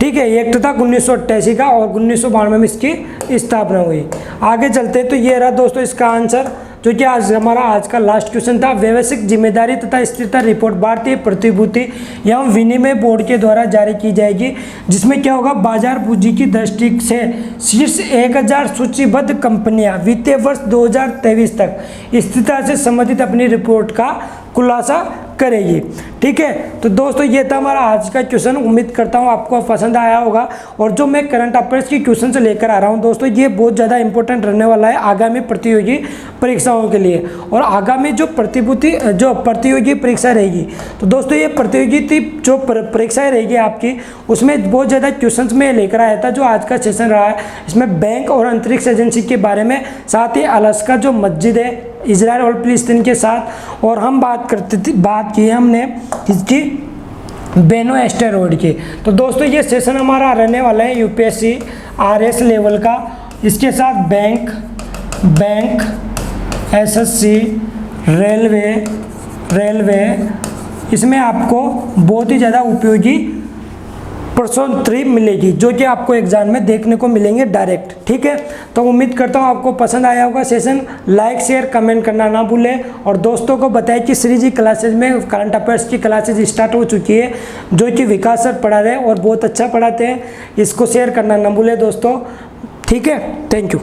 ठीक है। एक था 1988 का और 1992 में इसकी स्थापना हुई। आगे चलते तो ये रहा दोस्तों इसका आंसर, जो कि आज का लास्ट क्वेश्चन था। व्यवसायिक जिम्मेदारी तथा स्थिरता रिपोर्ट भारतीय प्रतिभूति एवं विनिमय बोर्ड के द्वारा जारी की जाएगी, जिसमें क्या होगा, बाजार पूंजी की दृष्टि से शीर्ष 1000 सूचीबद्ध कंपनियां वित्तीय वर्ष 2023 तक स्थिरता से संबंधित अपनी रिपोर्ट का खुलासा करेगी, ठीक है। तो दोस्तों ये था हमारा आज का क्वेश्चन। उम्मीद करता हूँ आपको पसंद आया होगा। और जो मैं करंट अफेयर्स की क्वेश्चन से लेकर आ रहा हूँ दोस्तों, ये बहुत ज़्यादा इंपॉर्टेंट रहने वाला है आगामी प्रतियोगी परीक्षाओं के लिए। और आगामी जो प्रतियोगी परीक्षा रहेगी, तो दोस्तों ये प्रतियोगी जो परीक्षाएँ रहेगी आपकी, उसमें बहुत ज़्यादा क्वेश्चन मैं लेकर आया था। जो आज का सेशन रहा है, इसमें बैंक और अंतरिक्ष एजेंसी के बारे में, साथ ही अलास्का जो मस्जिद है इजराइल और फिलिस्तीन के साथ, और हम बात की हमने इसकी बेनो एस्टेरॉयड की। तो दोस्तों ये सेशन हमारा रहने वाला है UPSC RS लेवल का। इसके साथ बैंक SSC रेलवे इसमें आपको बहुत ही ज़्यादा उपयोगी प्रश्न 3 मिलेगी, जो कि आपको एग्जाम में देखने को मिलेंगे डायरेक्ट, ठीक है। तो उम्मीद करता हूँ आपको पसंद आया होगा सेशन। लाइक शेयर कमेंट करना ना भूलें, और दोस्तों को बताएं कि श्री जी क्लासेज में करंट अफेयर्स की क्लासेज स्टार्ट हो चुकी है, जो कि विकास सर पढ़ा रहे हैं और बहुत अच्छा पढ़ाते हैं। इसको शेयर करना ना भूलें दोस्तों, ठीक है। Thank you.